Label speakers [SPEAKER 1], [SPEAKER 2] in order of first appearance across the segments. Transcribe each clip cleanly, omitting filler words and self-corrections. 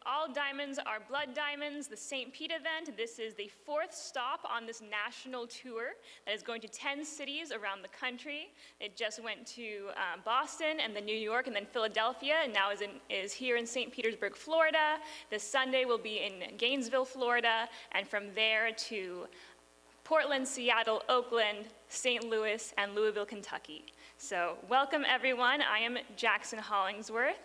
[SPEAKER 1] All Diamonds Are Blood Diamonds, the St. Pete event. This is the 4th stop on this national tour that is going to 10 cities around the country. It just went to Boston and then New York and then Philadelphia, and now is here in St. Petersburg, Florida. This Sunday will be in Gainesville, Florida, and from there to Portland, Seattle, Oakland, St. Louis, and Louisville, Kentucky. So welcome everyone. I am Jackson Hollingsworth.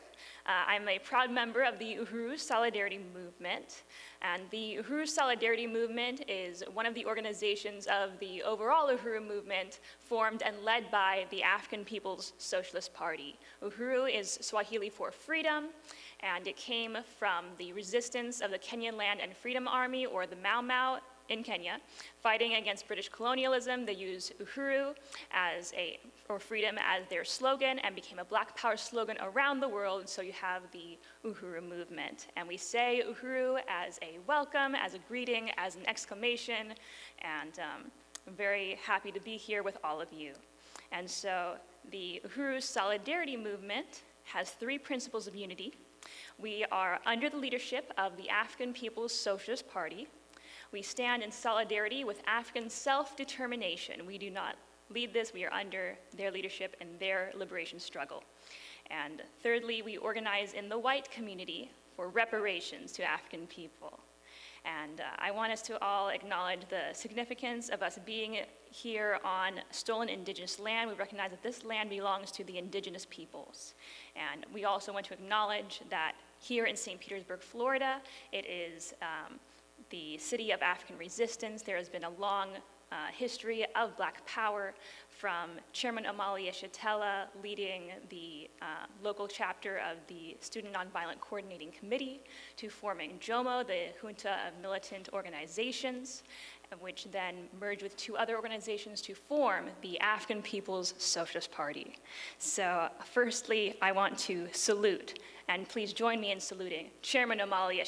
[SPEAKER 1] I'm a proud member of the Uhuru Solidarity Movement. And the Uhuru Solidarity Movement is one of the organizations of the overall Uhuru movement formed and led by the African People's Socialist Party. Uhuru is Swahili for freedom, and it came from the resistance of the Kenyan Land and Freedom Army, or the Mau Mau, in Kenya, fighting against British colonialism. They used Uhuru or freedom as their slogan, and became a Black Power slogan around the world, so you have the Uhuru movement. And we say Uhuru as a welcome, as a greeting, as an exclamation, and I'm very happy to be here with all of you. And so the Uhuru Solidarity Movement has 3 principles of unity. We are under the leadership of the African People's Socialist Party. We stand in solidarity with African self-determination. We do not lead this, we are under their leadership and their liberation struggle. And thirdly, we organize in the white community for reparations to African people. And I want us to all acknowledge the significance of us being here on stolen indigenous land. We recognize that this land belongs to the indigenous peoples. And we also want to acknowledge that here in St. Petersburg, Florida, it is the city of African resistance. There has been a long history of Black Power, from Chairman Anai leading the local chapter of the Student Nonviolent Coordinating Committee, to forming JOMO, the junta of militant organizations, which then merged with 2 other organizations to form the African People's Socialist Party. So firstly, I want to salute, and please join me in saluting, Chairman Anai.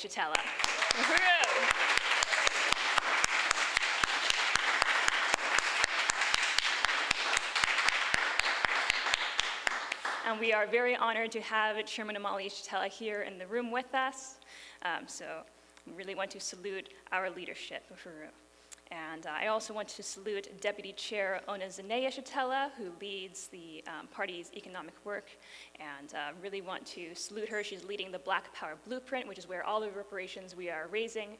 [SPEAKER 1] And we are very honored to have Chairman Anai here in the room with us. So we really want to salute our leadership, Uhuru. And I also want to salute Deputy Chair Onezene Yeshitela, who leads the party's economic work, and really want to salute her. She's leading the Black Power Blueprint, which is where all the reparations we are raising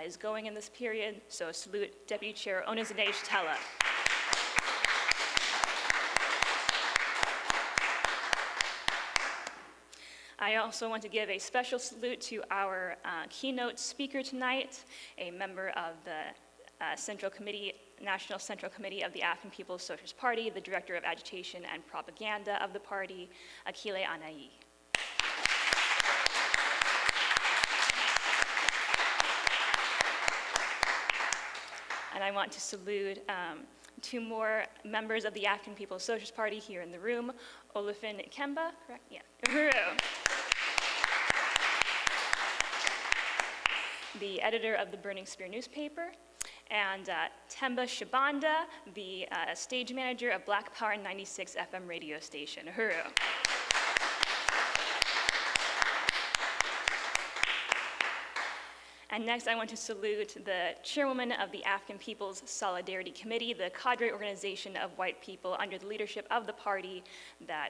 [SPEAKER 1] is going in this period. So salute Deputy Chair Onezene Yeshitela. I also want to give a special salute to our keynote speaker tonight, a member of the National Central Committee of the African People's Socialist Party, the Director of Agitation and Propaganda of the party, Akilé Anai. And I want to salute 2 more members of the African People's Socialist Party here in the room, Olufin Kemba, correct? Yeah, Uhuru. The editor of the Burning Spear newspaper, and Temba Shabanda, the stage manager of Black Power 96 FM radio station. Uhuru. And next, I want to salute the chairwoman of the African People's Solidarity Committee, the cadre organization of white people under the leadership of the party that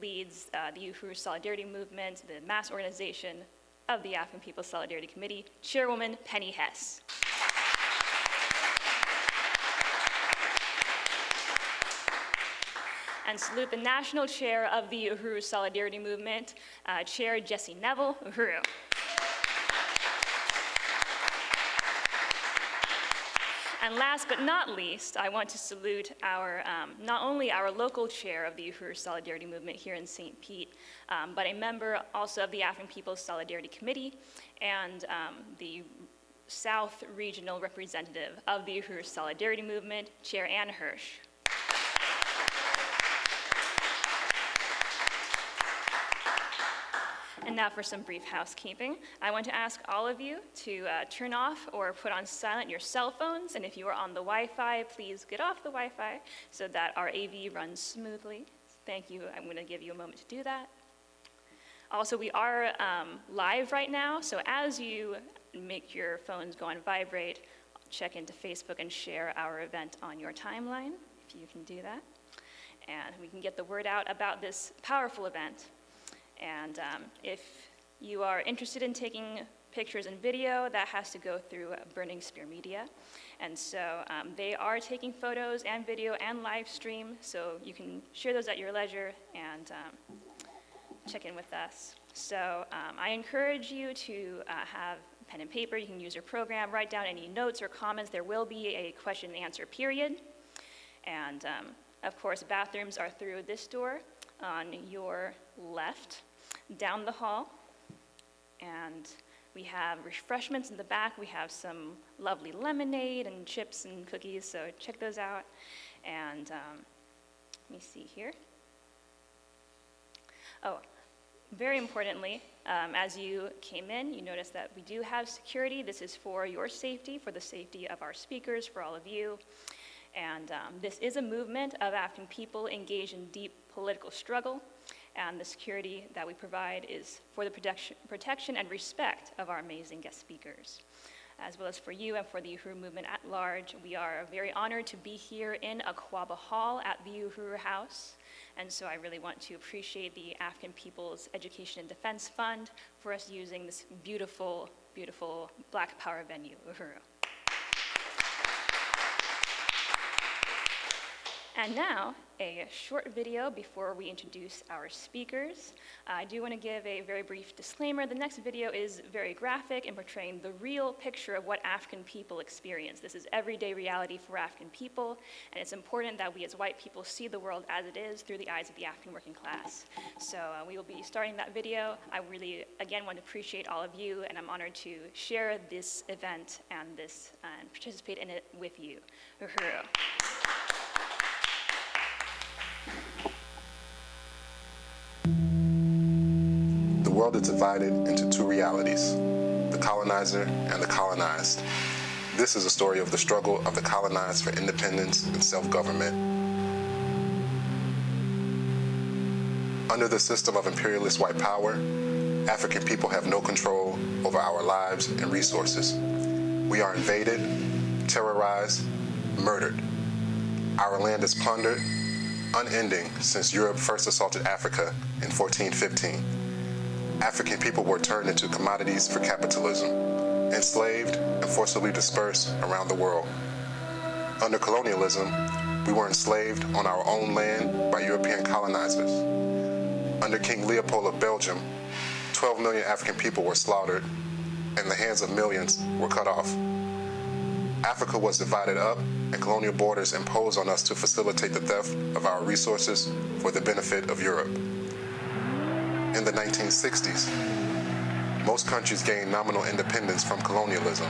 [SPEAKER 1] leads the Uhuru Solidarity Movement, the mass organization of the African People's Solidarity Committee, Chairwoman Penny Hess. And salute the national chair of the Uhuru Solidarity Movement, Chair Jesse Neville. Uhuru. And last but not least, I want to salute our, not only our local chair of the Uhuru Solidarity Movement here in St. Pete, but a member also of the African People's Solidarity Committee, and the South Regional Representative of the Uhuru Solidarity Movement, Chair Ann Hirsch. And now for some brief housekeeping. I want to ask all of you to turn off or put on silent your cell phones, and if you are on the Wi-Fi, please get off the Wi-Fi so that our AV runs smoothly. Thank you. I'm going to give you a moment to do that. Also, we are live right now, so as you make your phones go on vibrate, check into Facebook and share our event on your timeline, if you can do that. And we can get the word out about this powerful event. And if you are interested in taking pictures and video, that has to go through Burning Spear Media. And so they are taking photos and video and live stream, so you can share those at your leisure and check in with us. So I encourage you to have pen and paper. You can use your program, write down any notes or comments. There will be a question and answer period. And of course, bathrooms are through this door on your left, down the hall. And we have refreshments in the back. We have some lovely lemonade and chips and cookies, so check those out. And let me see here. Oh, very importantly, as you came in, you noticed that we do have security. This is for your safety, for the safety of our speakers, for all of you. And this is a movement of African people engaged in deep political struggle. And the security that we provide is for the protection and respect of our amazing guest speakers, as well as for you and for the Uhuru movement at large. We are very honored to be here in Akwaaba Hall at the Uhuru House. And so I really want to appreciate the African People's Education and Defense Fund for us using this beautiful, beautiful Black Power venue, Uhuru. And now, a short video before we introduce our speakers. I do want to give a very brief disclaimer. The next video is very graphic in portraying the real picture of what African people experience. This is everyday reality for African people, and it's important that we as white people see the world as it is through the eyes of the African working class. So we will be starting that video. I really, again, want to appreciate all of you, and I'm honored to share this event and participate in it with you. Uhuru.
[SPEAKER 2] The world is divided into two realities, the colonizer and the colonized. This is a story of the struggle of the colonized for independence and self-government. Under the system of imperialist white power, African people have no control over our lives and resources. We are invaded, terrorized, murdered. Our land is plundered, unending since Europe first assaulted Africa in 1415. African people were turned into commodities for capitalism, enslaved and forcibly dispersed around the world. Under colonialism, we were enslaved on our own land by European colonizers. Under King Leopold of Belgium, 12 million African people were slaughtered, and the hands of millions were cut off. Africa was divided up, and colonial borders imposed on us to facilitate the theft of our resources for the benefit of Europe. In the 1960s, most countries gained nominal independence from colonialism,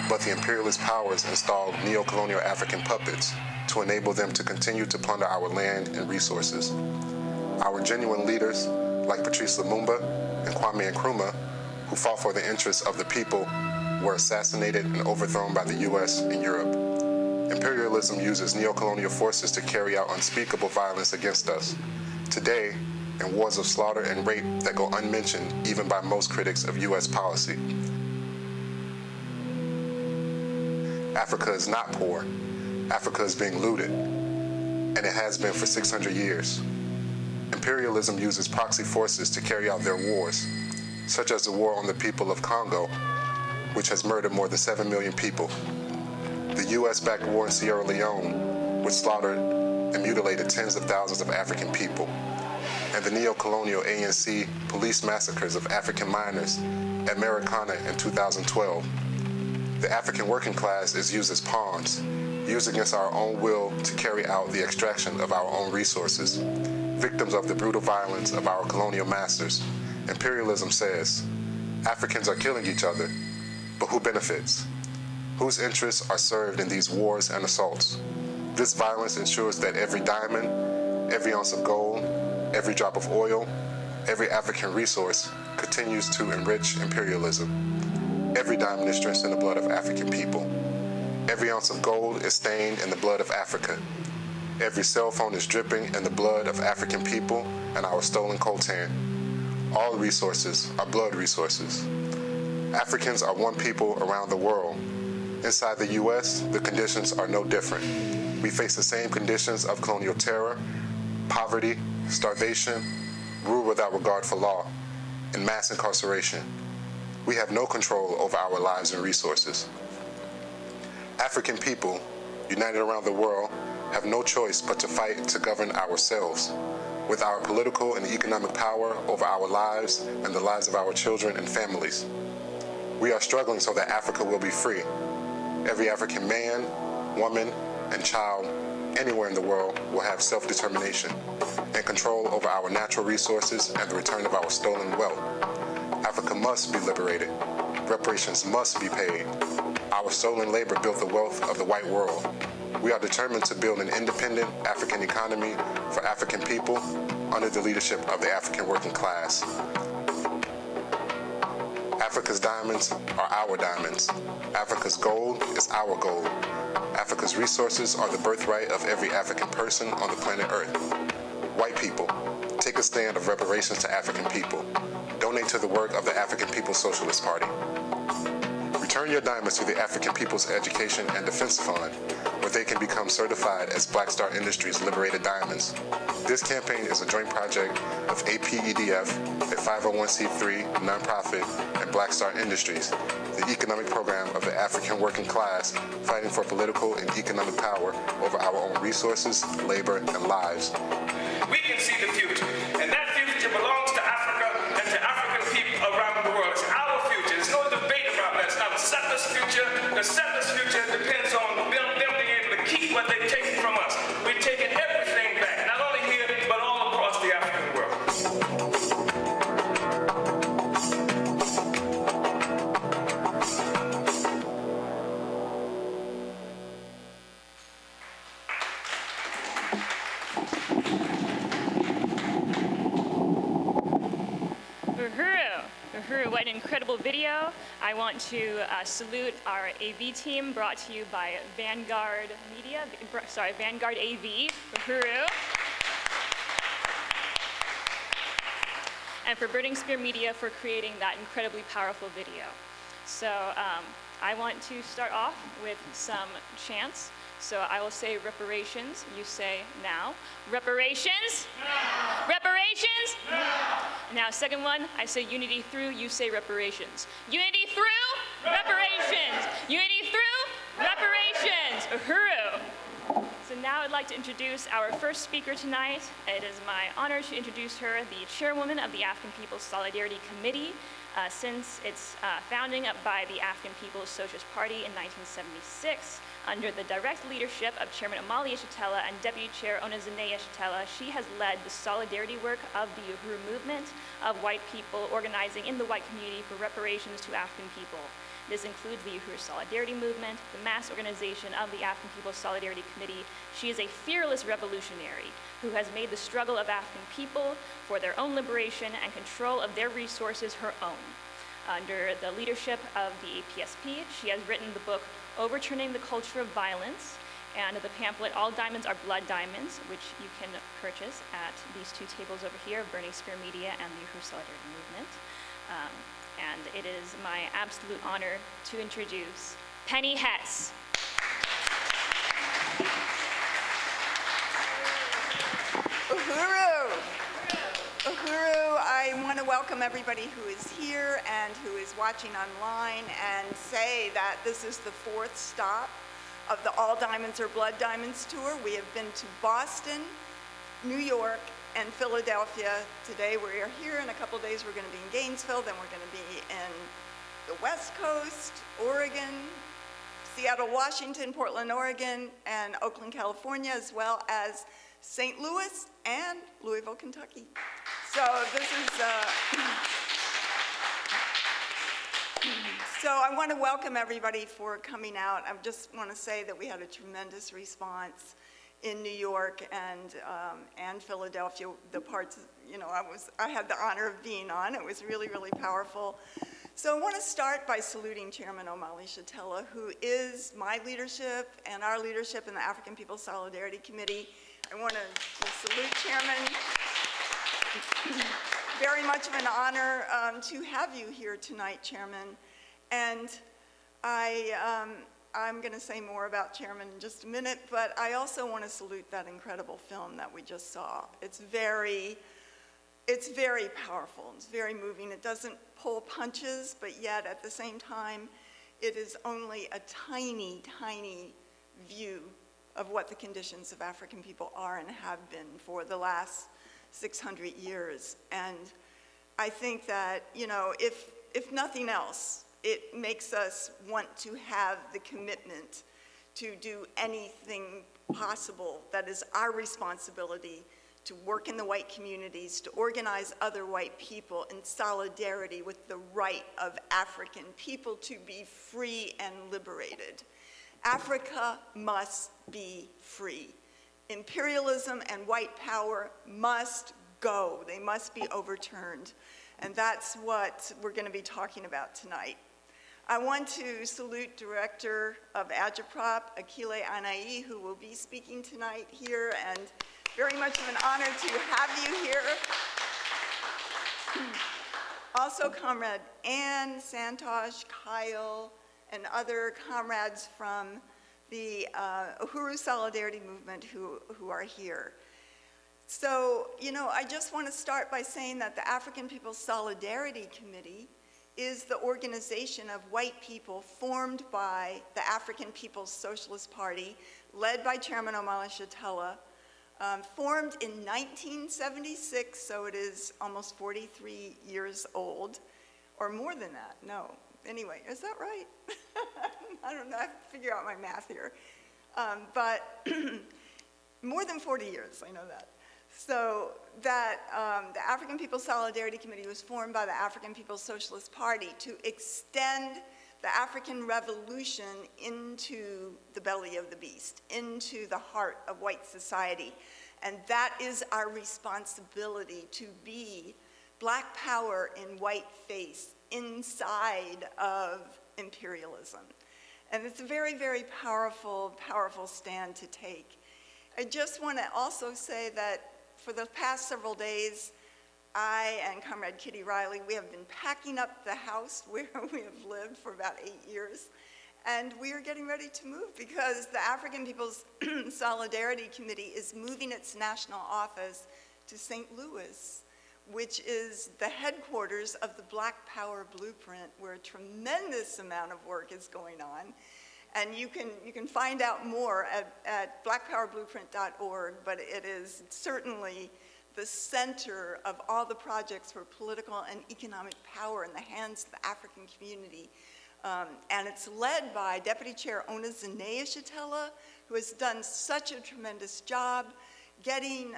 [SPEAKER 2] but the imperialist powers installed neo-colonial African puppets to enable them to continue to plunder our land and resources. Our genuine leaders, like Patrice Lumumba and Kwame Nkrumah, who fought for the interests of the people, were assassinated and overthrown by the US and Europe. Imperialism uses neo-colonial forces to carry out unspeakable violence against us. Today, in wars of slaughter and rape that go unmentioned even by most critics of US policy. Africa is not poor. Africa is being looted, and it has been for 600 years. Imperialism uses proxy forces to carry out their wars, such as the war on the people of Congo, which has murdered more than 7 million people. The US-backed war in Sierra Leone, which slaughtered and mutilated tens of thousands of African people. And the neo-colonial ANC police massacres of African miners at Marikana in 2012. The African working class is used as pawns, used against our own will to carry out the extraction of our own resources, victims of the brutal violence of our colonial masters. Imperialism says, Africans are killing each other, but who benefits? Whose interests are served in these wars and assaults? This violence ensures that every diamond, every ounce of gold, every drop of oil, every African resource continues to enrich imperialism. Every diamond is drenched in the blood of African people. Every ounce of gold is stained in the blood of Africa. Every cell phone is dripping in the blood of African people and our stolen coltan. All resources are blood resources. Africans are one people around the world. Inside the U.S., the conditions are no different. We face the same conditions of colonial terror, poverty, starvation, rule without regard for law, and mass incarceration. We have no control over our lives and resources. African people, united around the world, have no choice but to fight to govern ourselves. With our political and economic power over our lives and the lives of our children and families. We are struggling so that Africa will be free. Every African man, woman, and child anywhere in the world will have self-determination and control over our natural resources and the return of our stolen wealth. Africa must be liberated. Reparations must be paid. Our stolen labor built the wealth of the white world. We are determined to build an independent African economy for African people under the leadership of the African working class. Africa's diamonds are our diamonds. Africa's gold is our gold. Africa's resources are the birthright of every African person on the planet Earth. White people, take a stand of reparations to African people. Donate to the work of the African People's Socialist Party. Return your diamonds to the African People's Education and Defense Fund, where they can become certified as Black Star Industries Liberated Diamonds. This campaign is a joint project of APEDF, a 501c3 nonprofit, and Black Star Industries, the economic program of the African working class fighting for political and economic power over our own resources, labor, and lives.
[SPEAKER 3] We can see the future, and that future belongs to Africa and to African people around the world. It's our future. There's no debate about that. It's not the settlers' future. The settlers' future depends on them being able to keep what they've taken from us. We've taken everything back, not only here, but all across the African world.
[SPEAKER 1] What an incredible video. I want to salute our AV team brought to you by Vanguard Media, Vanguard AV, Uhuru. And for Burning Spear Media for creating that incredibly powerful video. So I want to start off with some chants. So I will say reparations, you say now. Reparations? No. Reparations? No. Now second one, I say unity through, you say reparations. Unity through? Reparations. Unity through? Reparations. Uhuru. So now I'd like to introduce our first speaker tonight. It is my honor to introduce her, the Chairwoman of the African People's Solidarity Committee, since its founding up by the African People's Socialist Party in 1976. Under the direct leadership of Chairman Omali Yeshitela and Deputy Chair Onezene Yeshitela, she has led the solidarity work of the Uhuru movement of white people organizing in the white community for reparations to African people. This includes the Uhuru Solidarity Movement, the mass organization of the African People's Solidarity Committee. She is a fearless revolutionary who has made the struggle of African people for their own liberation and control of their resources her own. Under the leadership of the APSP, she has written the book Overturning the Culture of Violence and the pamphlet All Diamonds Are Blood Diamonds, which you can purchase at these two tables over here, Burning Spear Media and the Uhuru Solidarity Movement. And it is my absolute honor to introduce Penny Hess.
[SPEAKER 4] Uhuru! Uhuru, I want to welcome everybody who is here and who is watching online and say that this is the fourth stop of the All Diamonds Are Blood Diamonds tour. We have been to Boston, New York, and Philadelphia. Today we are here. In a couple days we're going to be in Gainesville, then we're going to be in the West Coast, Oregon, Seattle, Washington, Portland, Oregon, and Oakland, California, as well as St. Louis and Louisville, Kentucky. So this is, so I want to welcome everybody for coming out. I just want to say that we had a tremendous response in New York and Philadelphia. The parts, you know, I had the honor of being on. It was really, really powerful. So I want to start by saluting Chairman Omali Yeshitela, who is my leadership and our leadership in the African People's Solidarity Committee. I want to salute Chairman. very much of an honor to have you here tonight, Chairman. And I'm going to say more about Chairman in just a minute, but I also want to salute that incredible film that we just saw. It's very powerful. It's very moving. It doesn't pull punches, but yet at the same time, it is only a tiny, tiny view of what the conditions of African people are and have been for the last 600 years. And I think that, you know, if nothing else, it makes us want to have the commitment to do anything possible that is our responsibility to work in the white communities, to organize other white people in solidarity with the right of African people to be free and liberated. Africa must be free. Imperialism and white power must go. They must be overturned. And that's what we're going to be talking about tonight. I want to salute Director of Agitprop, Akilé Anai, who will be speaking tonight here, and very much of an honor to have you here. Also, Comrade Ann, Santosh, Kyle, and other comrades from the Uhuru Solidarity Movement who are here. So, you know, I just want to start by saying that the African People's Solidarity Committee is the organization of white people formed by the African People's Socialist Party, led by Chairman Omala Shatella, formed in 1976, so it is almost 43 years old, or more than that, no. Anyway, is that right? I don't know, I have to figure out my math here. But more than 40 years, I know that. So that the African People's Solidarity Committee was formed by the African People's Socialist Party to extend the African Revolution into the belly of the beast, into the heart of white society. And that is our responsibility, to be black power in white face inside of imperialism. And it's a very, very powerful, powerful stand to take. I just want to also say that for the past several days, I and Comrade Kitty Riley, we have been packing up the house where we have lived for about 8 years. And we are getting ready to move because the African People's Solidarity Committee is moving its national office to St. Louis, which is the headquarters of the Black Power Blueprint, where a tremendous amount of work is going on. And you can find out more at blackpowerblueprint.org, but it is certainly the center of all the projects for political and economic power in the hands of the African community. And it's led by Deputy Chair Ona Zanea-Shatella, who has done such a tremendous job getting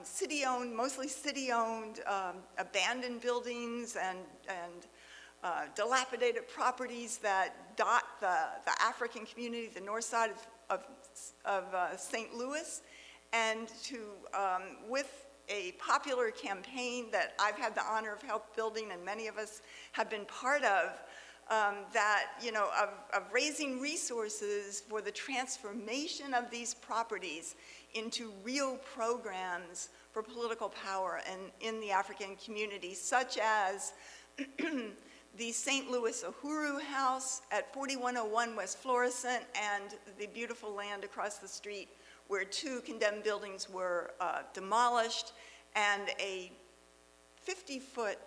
[SPEAKER 4] city-owned, mostly city-owned, abandoned buildings and dilapidated properties that dot the African community, the north side of St. Louis, and to, with a popular campaign that I've had the honor of help building and many of us have been part of, that, you know, of raising resources for the transformation of these properties into real programs for political power in the African community, such as the St. Louis Uhuru House at 4101 West Florissant, and the beautiful land across the street where 2 condemned buildings were demolished, and a 50-foot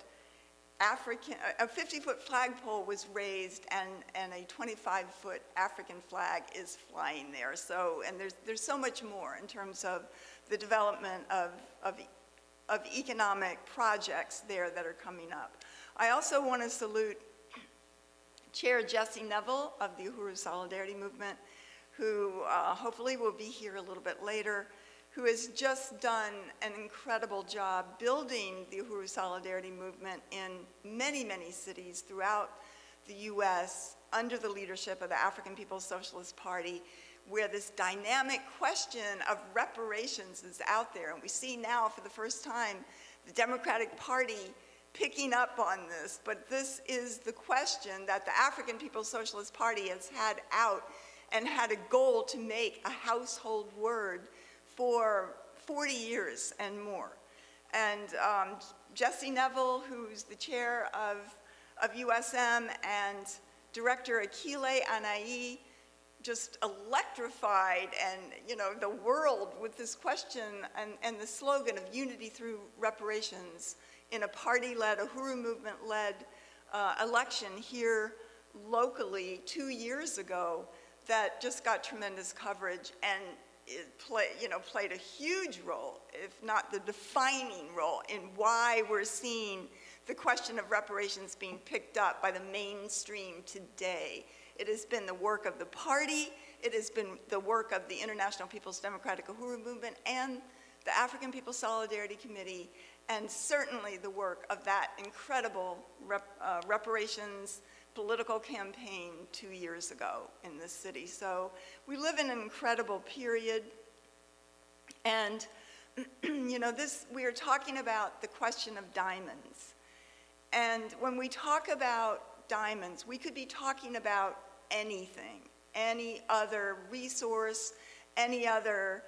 [SPEAKER 4] flagpole was raised, and a 25-foot African flag is flying there. So, and there's so much more in terms of the development of economic projects there that are coming up. I also want to salute Chair Jesse Neville of the Uhuru Solidarity Movement, who hopefully will be here a little bit later, who has just done an incredible job building the Uhuru Solidarity Movement in many, many cities throughout the US under the leadership of the African People's Socialist Party, where this dynamic question of reparations is out there. And we see now for the first time the Democratic Party picking up on this, but this is the question that the African People's Socialist Party has had out and had a goal to make a household word for 40 years and more. And Jesse Neville, who's the chair of USM, and Director Akilé, Anai, just electrified and, you know, the world with this question and the slogan of unity through reparations in a party-led, a Uhuru movement-led election here locally 2 years ago that just got tremendous coverage, and it played a huge role, if not the defining role, in why we're seeing the question of reparations being picked up by the mainstream today. It has been the work of the party, it has been the work of the International People's Democratic Uhuru Movement and the African People's Solidarity Committee, and certainly the work of that incredible reparations political campaign 2 years ago in this city. So we live in an incredible period, and you know, we are talking about the question of diamonds. And when we talk about diamonds, we could be talking about anything, any other resource, any other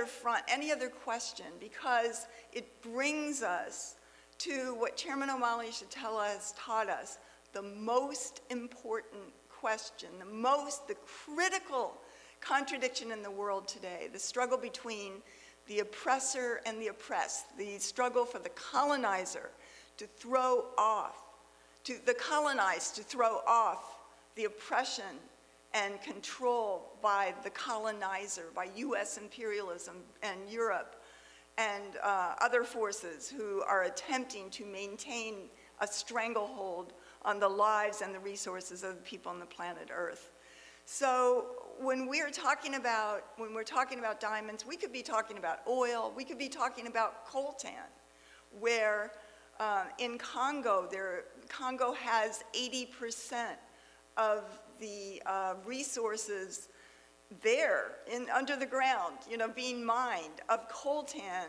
[SPEAKER 4] front, any other question, because it brings us to what Chairman O'Malley Shatella has taught us, the most important question, the critical contradiction in the world today, the struggle between the oppressor and the oppressed, the struggle for the colonizer to throw off, the colonized to throw off the oppression and control by the colonizer, by US imperialism and Europe and other forces who are attempting to maintain a stranglehold on the lives and the resources of the people on the planet Earth. So when we're talking about diamonds, we could be talking about oil, we could be talking about coltan, where in Congo, Congo has 80% of the resources there under the ground, you know, being mined of coltan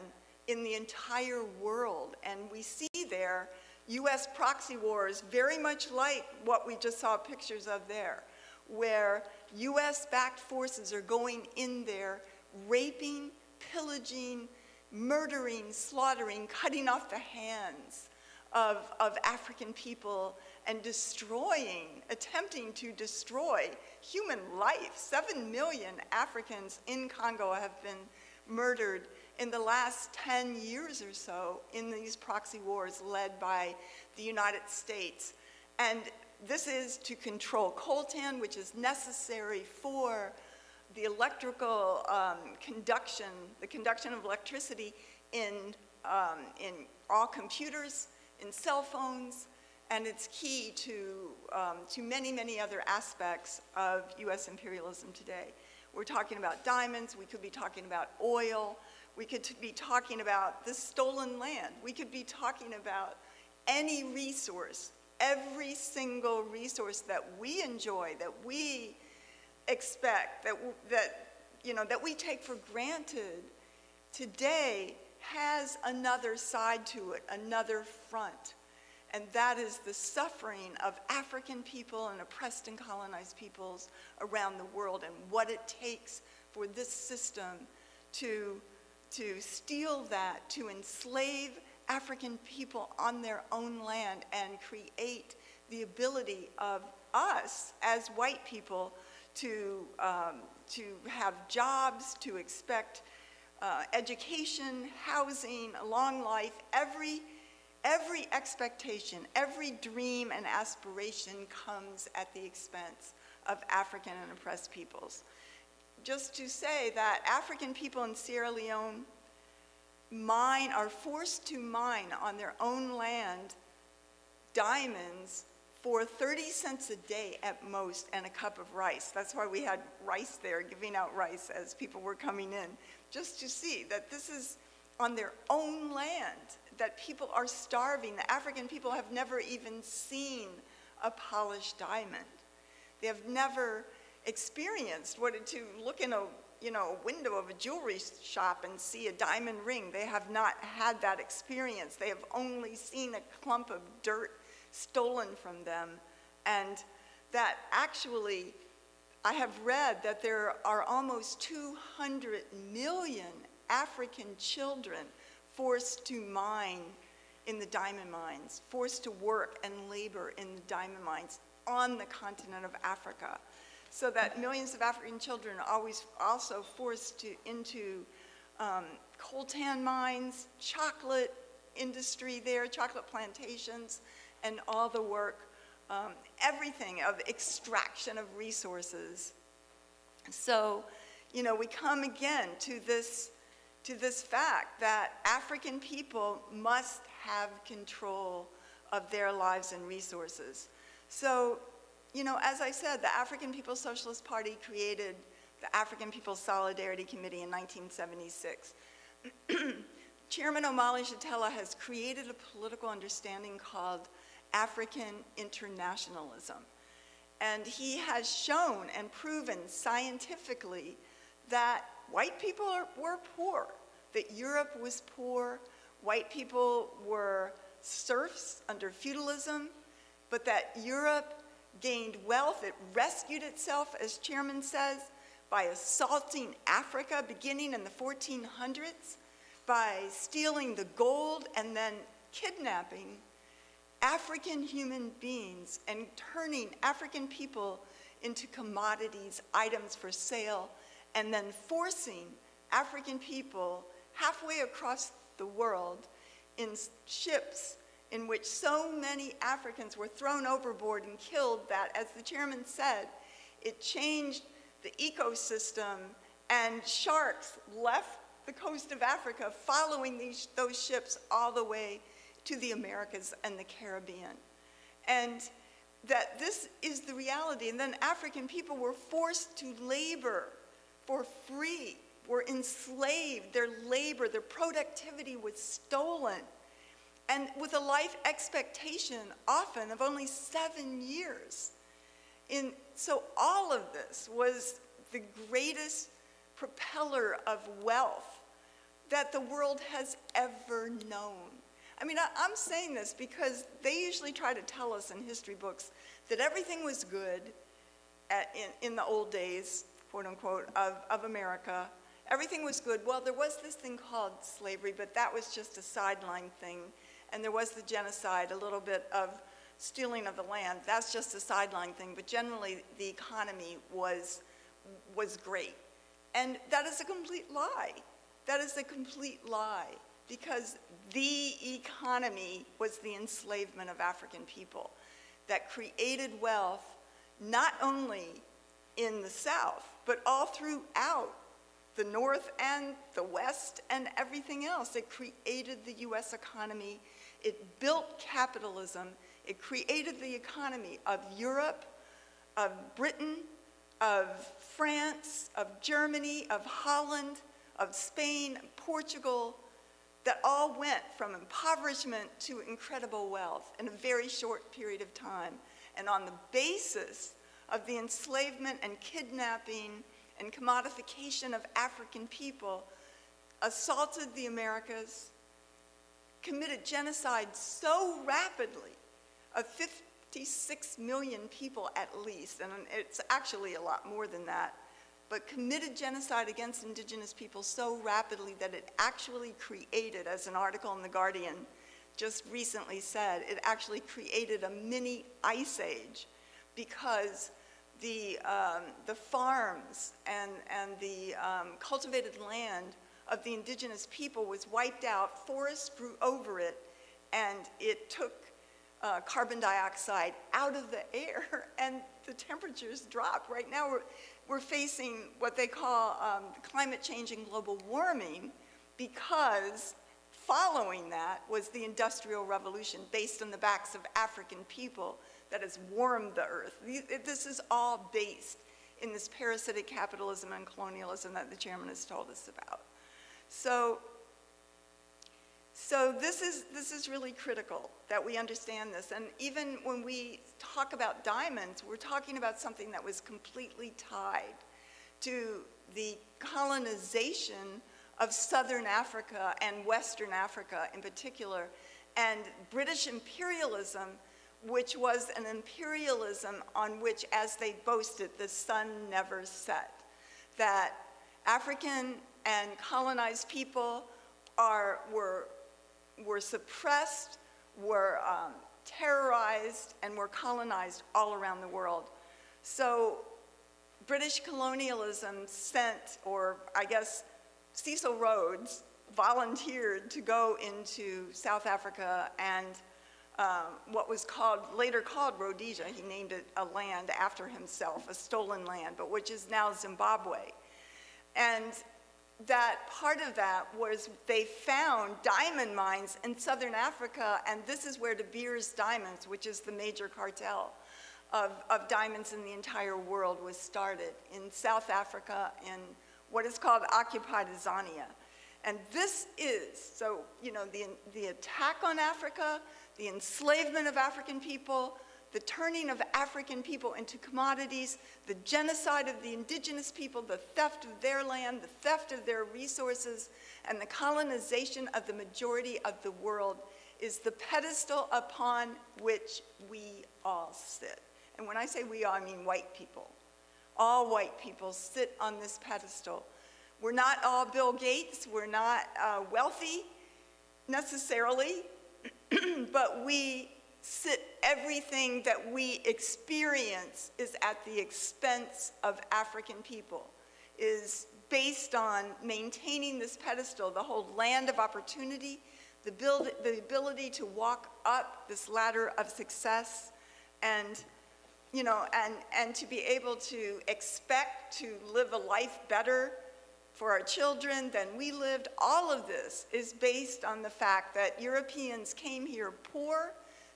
[SPEAKER 4] in the entire world. And we see there US proxy wars very much like what we just saw pictures of there, where US-backed forces are going in there, raping, pillaging, murdering, slaughtering, cutting off the hands of African people and destroying, attempting to destroy human life. 7 million Africans in Congo have been murdered in the last 10 years or so in these proxy wars led by the United States. And this is to control coltan, which is necessary for the electrical conduction, the conduction of electricity in all computers, in cell phones, and it's key to many, many other aspects of US imperialism today. We're talking about diamonds, we could be talking about oil, we could be talking about the stolen land, we could be talking about any resource, every single resource that we enjoy, that we expect, that we take for granted today has another side to it, another front. And that is the suffering of African people and oppressed and colonized peoples around the world, and what it takes for this system to steal that, to enslave African people on their own land and create the ability of us as white people to have jobs, to expect education, housing, a long life. Every expectation, every dream and aspiration comes at the expense of African and oppressed peoples. Just to say that African people in Sierra Leone are forced to mine on their own land diamonds for 30 cents a day at most and a cup of rice. That's why we had rice there, giving out rice as people were coming in, just to see that this is on their own land, that people are starving. The African people have never even seen a polished diamond. They have never experienced to look in a window of a jewelry shop and see a diamond ring. They have not had that experience. They have only seen a clump of dirt stolen from them. And that actually, I have read that there are almost 200 million African children forced to mine in the diamond mines, forced to work and labor in the diamond mines on the continent of Africa. So that millions of African children are always also forced into coltan mines, chocolate industry there, chocolate plantations, and all the work, everything of extraction of resources. So, you know, we come again to this fact that African people must have control of their lives and resources. So, you know, as I said, the African People's Socialist Party created the African People's Solidarity Committee in 1976. Chairman Omali Yeshitela has created a political understanding called African internationalism. And he has shown and proven scientifically that white people were poor, that Europe was poor, white people were serfs under feudalism, but that Europe gained wealth. It rescued itself, as Chairman says, by assaulting Africa beginning in the 1400s, by stealing the gold and then kidnapping African human beings and turning African people into commodities, items for sale, and then forcing African people halfway across the world in ships in which so many Africans were thrown overboard and killed that, as the chairman said, it changed the ecosystem, and sharks left the coast of Africa following those ships all the way to the Americas and the Caribbean. And that this is the reality. And then African people were forced to labor for free, were enslaved, their labor, their productivity was stolen, and with a life expectation often of only 7 years. So all of this was the greatest propeller of wealth that the world has ever known. I mean, I'm saying this because they usually try to tell us in history books that everything was good in the old days, quote unquote, of America. Everything was good. Well, there was this thing called slavery, but that was just a sideline thing. And there was the genocide, a little bit of stealing of the land. That's just a sideline thing, but generally the economy was great. And that is a complete lie. That is a complete lie, because the economy was the enslavement of African people that created wealth not only in the South, but all throughout the North and the West and everything else. It created the US economy. It built capitalism. It created the economy of Europe, of Britain, of France, of Germany, of Holland, of Spain, Portugal, that all went from impoverishment to incredible wealth in a very short period of time. And on the basis of the enslavement and kidnapping and commodification of African people, assaulted the Americas, committed genocide so rapidly of 56 million people at least, and it's actually a lot more than that, but committed genocide against indigenous people so rapidly that it actually created, as an article in The Guardian just recently said, it actually created a mini ice age, because the farms and the cultivated land of the indigenous people was wiped out, forests grew over it, and it took carbon dioxide out of the air, and the temperatures dropped. Right now we're facing what they call climate change and global warming, because following that was the Industrial Revolution based on the backs of African people that has warmed the earth. This is all based in this parasitic capitalism and colonialism that the chairman has told us about. So this is really critical that we understand this. And even when we talk about diamonds, we're talking about something that was completely tied to the colonization of Southern Africa and Western Africa in particular, and British imperialism, which was an imperialism on which, as they boasted, the sun never set. That African and colonized people were suppressed, were terrorized, and were colonized all around the world. So British colonialism sent, or I guess Cecil Rhodes volunteered to go into South Africa and what was later called Rhodesia. He named it a land after himself, a stolen land, but which is now Zimbabwe. And that part of that was they found diamond mines in southern Africa, and this is where De Beers Diamonds, which is the major cartel of diamonds in the entire world, was started in South Africa in what is called occupied Azania. And this is, so, you know, the attack on Africa, the enslavement of African people, the turning of African people into commodities, the genocide of the indigenous people, the theft of their land, the theft of their resources, and the colonization of the majority of the world is the pedestal upon which we all sit. And when I say we all, I mean white people. All white people sit on this pedestal. We're not all Bill Gates, we're not wealthy necessarily, but we everything that we experience is at the expense of African people, is based on maintaining this pedestal, the whole land of opportunity, the ability to walk up this ladder of success, and, you know, and to be able to expect to live a life better for our children than we lived. All of this is based on the fact that Europeans came here poor,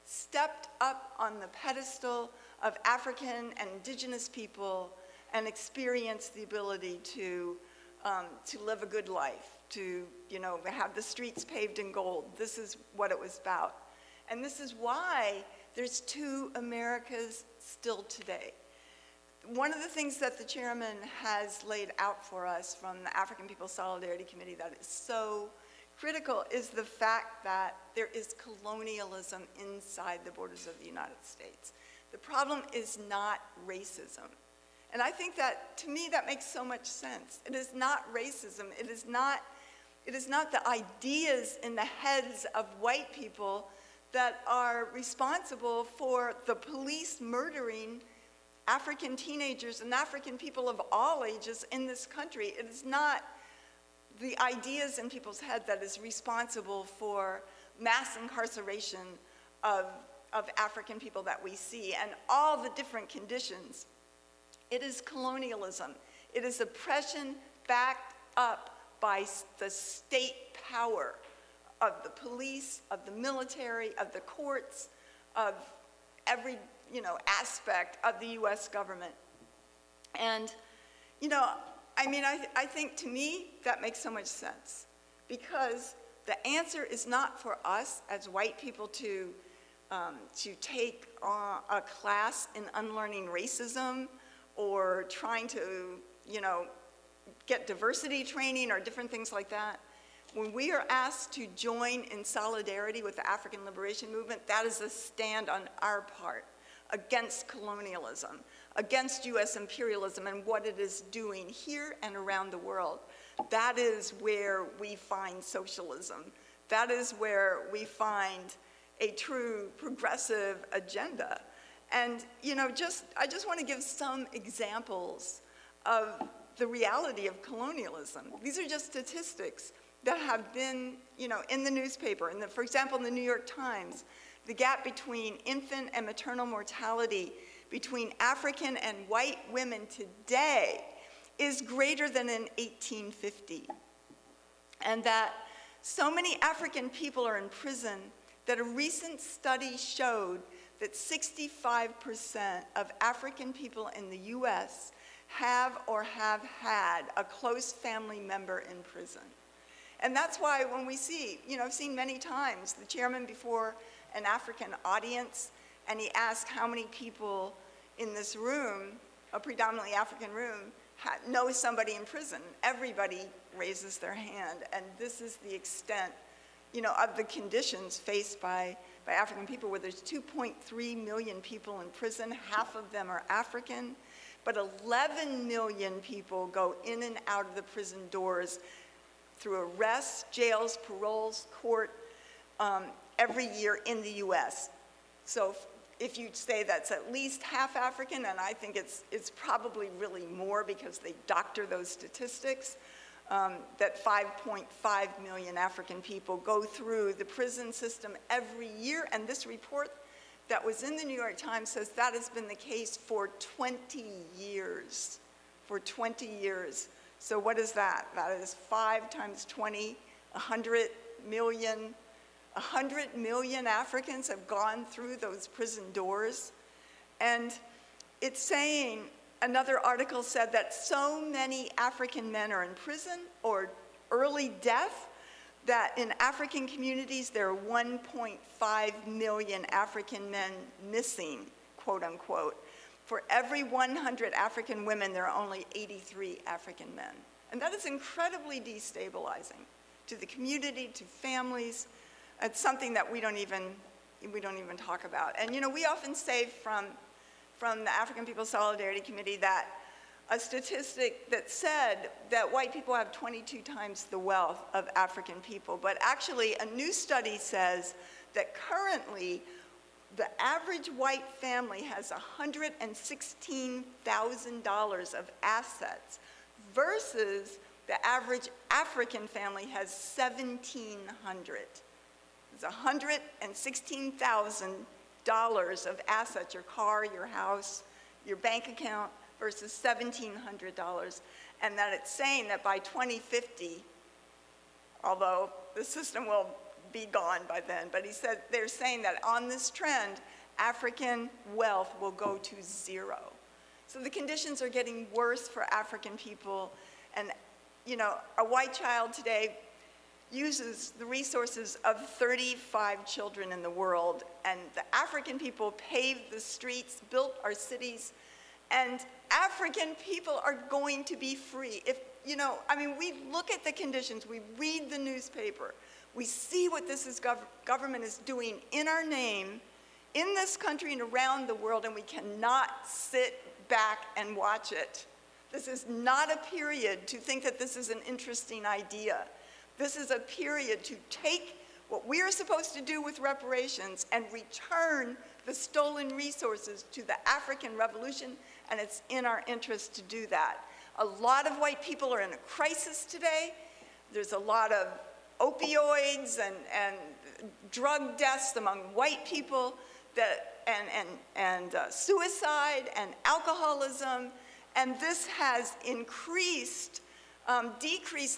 [SPEAKER 4] stepped up on the pedestal of African and indigenous people, and experienced the ability to live a good life, to, you know, have the streets paved in gold. This is what it was about. And this is why there's two Americas still today. One of the things that the chairman has laid out for us from the African People's Solidarity Committee that is so critical is the fact that there is colonialism inside the borders of the United States. The problem is not racism. And I think that, to me, that makes so much sense. It is not racism. It is not the ideas in the heads of white people that are responsible for the police murdering African teenagers and African people of all ages in this country. It is not the ideas in people's head that is responsible for mass incarceration of African people that we see and all the different conditions. It is colonialism. It is oppression backed up by the state power of the police, of the military, of the courts, of every, you know, aspect of the US government. And, you know, I mean, I think, to me, that makes so much sense, because the answer is not for us as white people to take a class in unlearning racism or trying to, you know, get diversity training or different things like that. When we are asked to join in solidarity with the African liberation movement, that is a stand on our part against colonialism, against US imperialism and what it is doing here and around the world. That is where we find socialism. That is where we find a true progressive agenda. And, you know, I just want to give some examples of the reality of colonialism. These are just statistics that have been, you know, in the newspaper. For example, in the New York Times, the gap between infant and maternal mortality between African and white women today is greater than in 1850. And that so many African people are in prison that a recent study showed that 65% of African people in the US have or have had a close family member in prison. And that's why when we see, you know, I've seen many times the chairman before an African audience, and he asked how many people in this room, a predominantly African room, know somebody in prison. Everybody raises their hand, and this is the extent, you know, of the conditions faced by African people, where there's 2.3 million people in prison. Half of them are African, but 11 million people go in and out of the prison doors through arrests, jails, paroles, court, every year in the US. So if you say that's at least half African, and I think it's probably really more because they doctor those statistics, that 5.5 million African people go through the prison system every year, and this report that was in the New York Times says that has been the case for 20 years, for 20 years. So what is that? That is 5 times 20, 100 million. 100 million Africans have gone through those prison doors. And it's saying, another article said that so many African men are in prison or early death that in African communities there are 1.5 million African men missing, quote unquote. For every 100 African women, there are only 83 African men. And that is incredibly destabilizing to the community, to families. It's something that we don't even talk about. And you know, we often say from the African People's Solidarity Committee that a statistic that said that white people have 22 times the wealth of African people. But actually, a new study says that currently, the average white family has $116,000 of assets versus the average African family has $1,700. It's $116,000 of assets, your car, your house, your bank account, versus $1,700. And that it's saying that by 2050, although the system will be gone by then, but he said they're saying that on this trend, African wealth will go to zero. So the conditions are getting worse for African people. And you know, a white child today uses the resources of 35 children in the world, and the African people paved the streets, built our cities, and African people are going to be free. If, you know, I mean, we look at the conditions, we read the newspaper, we see what this government is doing in our name, in this country and around the world, and we cannot sit back and watch it. This is not a period to think that this is an interesting idea. This is a period to take what we are supposed to do with reparations and return the stolen resources to the African Revolution, and it's in our interest to do that. A lot of white people are in a crisis today. There's a lot of opioids and drug deaths among white people, and suicide and alcoholism, and this has decreased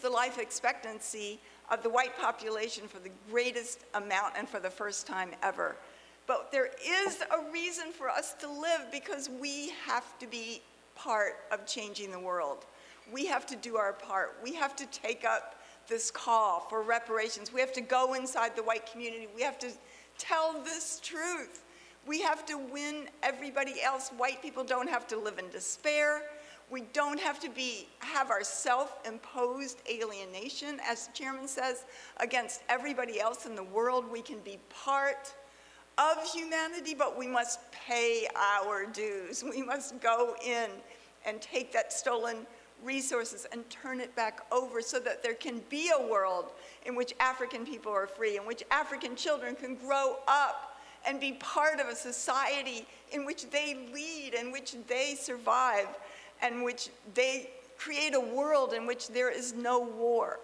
[SPEAKER 4] the life expectancy of the white population for the greatest amount and for the first time ever. But there is a reason for us to live, because we have to be part of changing the world. We have to do our part. We have to take up this call for reparations. We have to go inside the white community. We have to tell this truth. We have to win everybody else. White people don't have to live in despair. We don't have to have our self-imposed alienation, as the chairman says, against everybody else in the world. We can be part of humanity, but we must pay our dues. We must go in and take that stolen resources and turn it back over so that there can be a world in which African people are free, in which African children can grow up and be part of a society in which they lead, in which they survive, and which they create a world in which there is no war.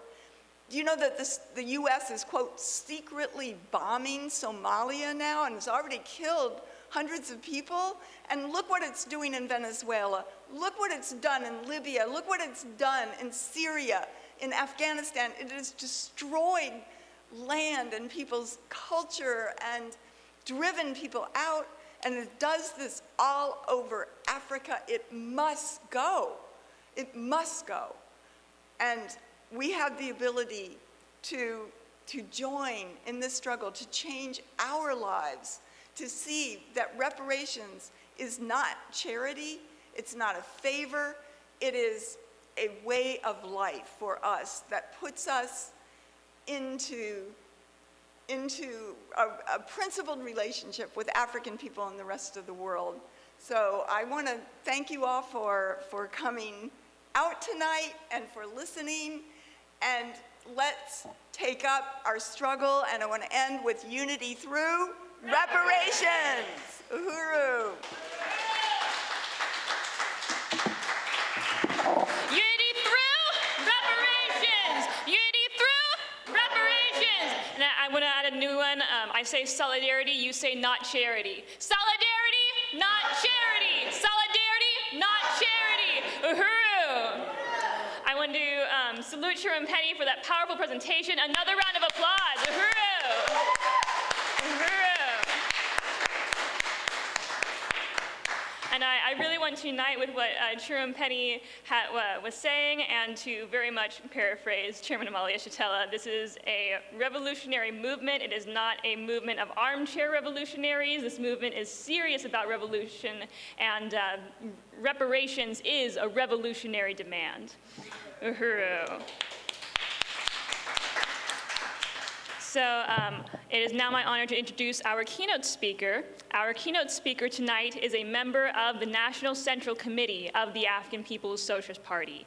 [SPEAKER 4] Do you know that the US is, quote, secretly bombing Somalia now and has already killed hundreds of people? And look what it's doing in Venezuela. Look what it's done in Libya. Look what it's done in Syria, in Afghanistan. It has destroyed land and people's culture and driven people out. And it does this all over Africa. It must go. It must go. And we have the ability to join in this struggle, to change our lives, to see that reparations is not charity, it's not a favor, it is a way of life for us that puts us into a principled relationship with African people and the rest of the world. So I want to thank you all for coming out tonight and for listening. And let's take up our struggle, and I want to end with unity through reparations. Uhuru.
[SPEAKER 1] Unity through reparations. Unity through reparations. And I want to add a new one. I say solidarity, you say not charity. Solidarity, not charity. Solidarity, not charity. Uhuru. I want to salute Chairwoman Penny for that powerful presentation. Another round of applause. Uhuru. Uhuru. And I really want to unite with what Chairwoman Penny was saying, and to very much paraphrase Chairman Amalia Shatella. This is a revolutionary movement. It is not a movement of armchair revolutionaries. This movement is serious about revolution, and reparations is a revolutionary demand. Uhuru. So it is now my honor to introduce our keynote speaker. Our keynote speaker tonight is a member of the National Central Committee of the African People's Socialist Party,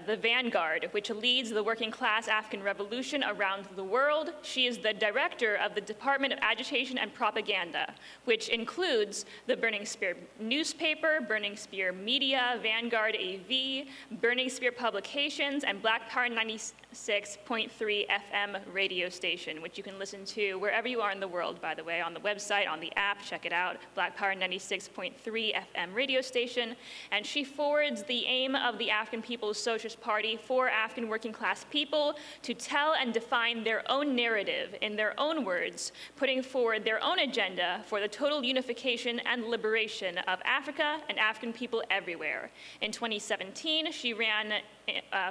[SPEAKER 1] the Vanguard, which leads the working class African revolution around the world. She is the director of the Department of Agitation and Propaganda, which includes the Burning Spear newspaper, Burning Spear Media, Vanguard AV, Burning Spear Publications, and Black Power 96.3 FM radio station, which you can listen to wherever you are in the world, by the way, on the website, on the app, check it out, Black Power 96.3 FM radio station. And she forwards the aim of the African People's Socialist Party for African working class people to tell and define their own narrative in their own words, putting forward their own agenda for the total unification and liberation of Africa and African people everywhere. In 2017, she ran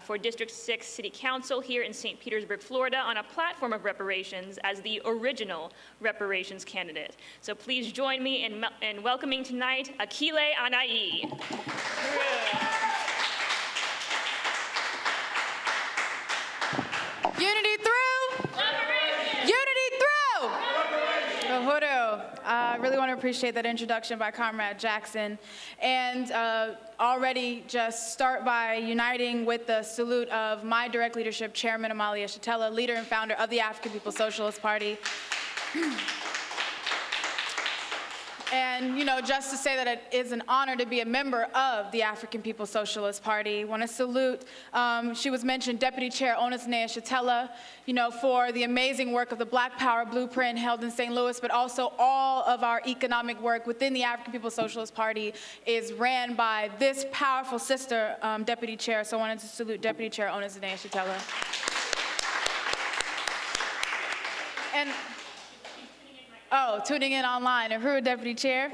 [SPEAKER 1] for District 6 City Council here in St. Petersburg, Florida, on a platform of reparations as the original reparations candidate. So please join me in welcoming tonight Akilé Anai.
[SPEAKER 5] Unity through reparations. Unity through reparations. Uhuru. I really want to appreciate that introduction by Comrade Jackson, and already just start by uniting with the salute of my direct leadership, Chairman Amalia Shatella, leader and founder of the African People's Socialist Party. And, you know, just to say that it is an honor to be a member of the African People's Socialist Party. I want to salute, she was mentioned, Deputy Chair Anai Shatella, you know, for the amazing work of the Black Power Blueprint held in St. Louis, but also all of our economic work within the African People's Socialist Party is ran by this powerful sister, Deputy Chair. So I wanted to salute Deputy Chair Anai Shatella. And tuning in online, Uhuru, Deputy Chair.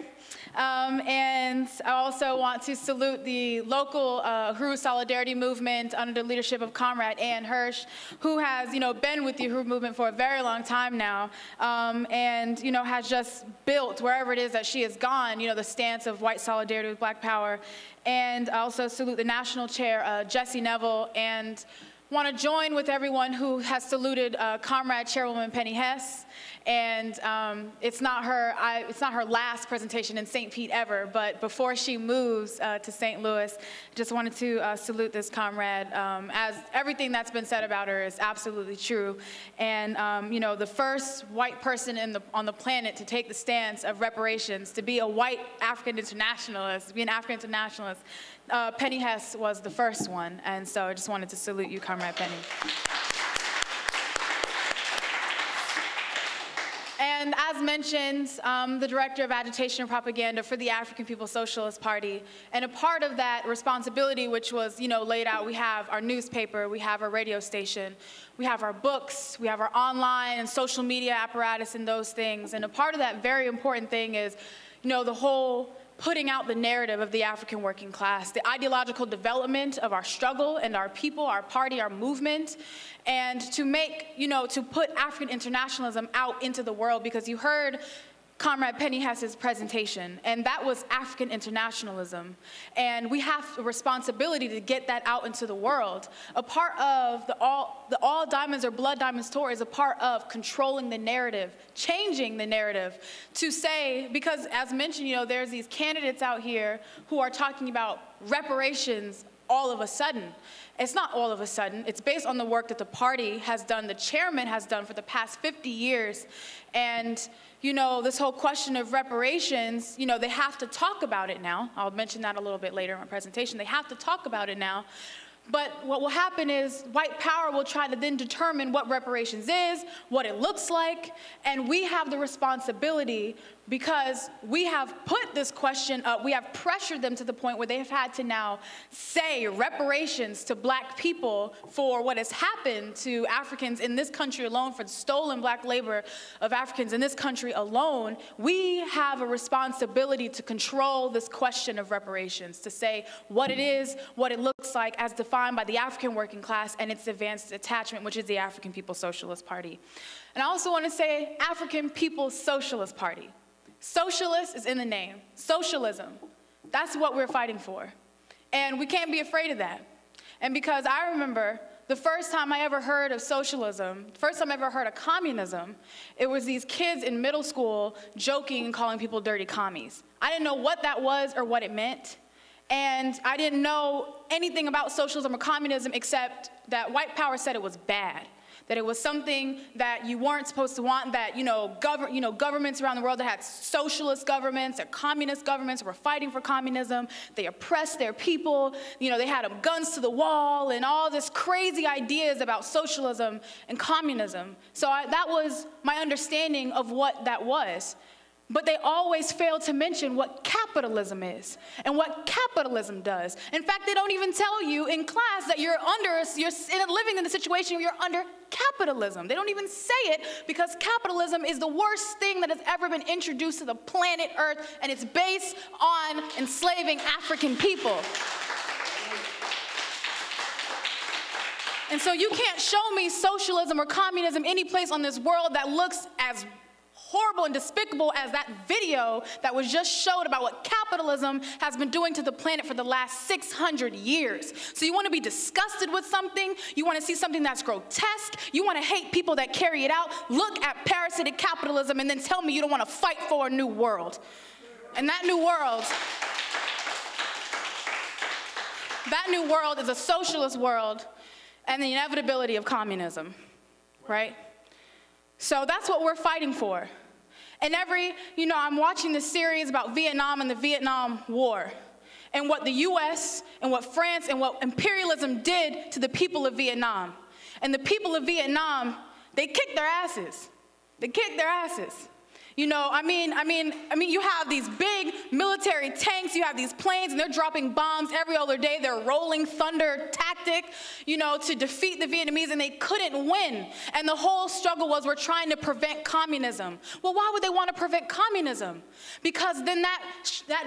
[SPEAKER 5] And I also want to salute the local Uhuru Solidarity Movement under the leadership of Comrade Ann Hirsch, who has, you know, been with the Uhuru movement for a very long time now, and, you know, has just built, wherever it is that she has gone, you know, the stance of white solidarity with Black Power. And I also salute the National Chair, Jesse Neville, and want to join with everyone who has saluted Comrade Chairwoman Penny Hess. And it's not her last presentation in St. Pete ever, but before she moves to St. Louis, just wanted to salute this comrade, as everything that's been said about her is absolutely true. And you know, the first white person on the planet to take the stance of reparations, to be a white African internationalist, to be an African internationalist, Penny Hess was the first one. And so I just wanted to salute you, Comrade Penny. And as mentioned, the Director of Agitation and Propaganda for the African People's Socialist Party. And a part of that responsibility, which was, you know, laid out, we have our newspaper, we have our radio station, we have our books, we have our online and social media apparatus and those things. And a part of that very important thing is, you know, the whole putting out the narrative of the African working class, the ideological development of our struggle and our people, our party, our movement, and to make, you know, to put African internationalism out into the world, because you heard Comrade Penny Hess's presentation, and that was African internationalism. And we have a responsibility to get that out into the world. A part of the All Diamonds or Blood Diamonds tour is a part of controlling the narrative, changing the narrative to say, because as mentioned, you know, there's these candidates out here who are talking about reparations all of a sudden. It's not all of a sudden. It's based on the work that the party has done, the chairman has done for the past 50 years. And, you know, this whole question of reparations, you know, they have to talk about it now. I'll mention that a little bit later in my presentation. They have to talk about it now. But what will happen is white power will try to then determine what reparations is, what it looks like, and we have the responsibility, because we have put this question up, we have pressured them to the point where they have had to now say reparations to black people for what has happened to Africans in this country alone, for the stolen black labor of Africans in this country alone. We have a responsibility to control this question of reparations, to say what it is, what it looks like as defined by the African working class and its advanced attachment, which is the African People's Socialist Party. And I also want to say African People's Socialist Party. Socialist is in the name. Socialism. That's what we're fighting for. And we can't be afraid of that. And because I remember the first time I ever heard of socialism, the first time I ever heard of communism, it was these kids in middle school joking and calling people dirty commies. I didn't know what that was or what it meant. And I didn't know anything about socialism or communism except that white power said it was bad. That it was something that you weren't supposed to want, that, governments around the world that had socialist governments or communist governments were fighting for communism. They oppressed their people. They had them guns to the wall and all this crazy ideas about socialism and communism. So that was my understanding of what that was. But they always fail to mention what capitalism is and what capitalism does. In fact, they don't even tell you in class that you're living in a situation where you're under capitalism. They don't even say it because capitalism is the worst thing that has ever been introduced to the planet Earth, and it's based on enslaving African people. And so you can't show me socialism or communism any place on this world that looks as horrible and despicable as that video that was just showed about what capitalism has been doing to the planet for the last 600 years. So you want to be disgusted with something, you want to see something that's grotesque, you want to hate people that carry it out, look at parasitic capitalism and then tell me you don't want to fight for a new world. And that new world is a socialist world and the inevitability of communism, right? So that's what we're fighting for. And I'm watching this series about Vietnam and the Vietnam War and what the US and what France and what imperialism did to the people of Vietnam. And the people of Vietnam, they kicked their asses. They kicked their asses. You have these big military tanks, you have these planes, and they're dropping bombs every other day. They're rolling thunder tactic, to defeat the Vietnamese, and they couldn't win. And the whole struggle was we're trying to prevent communism. Well, why would they want to prevent communism? Because then that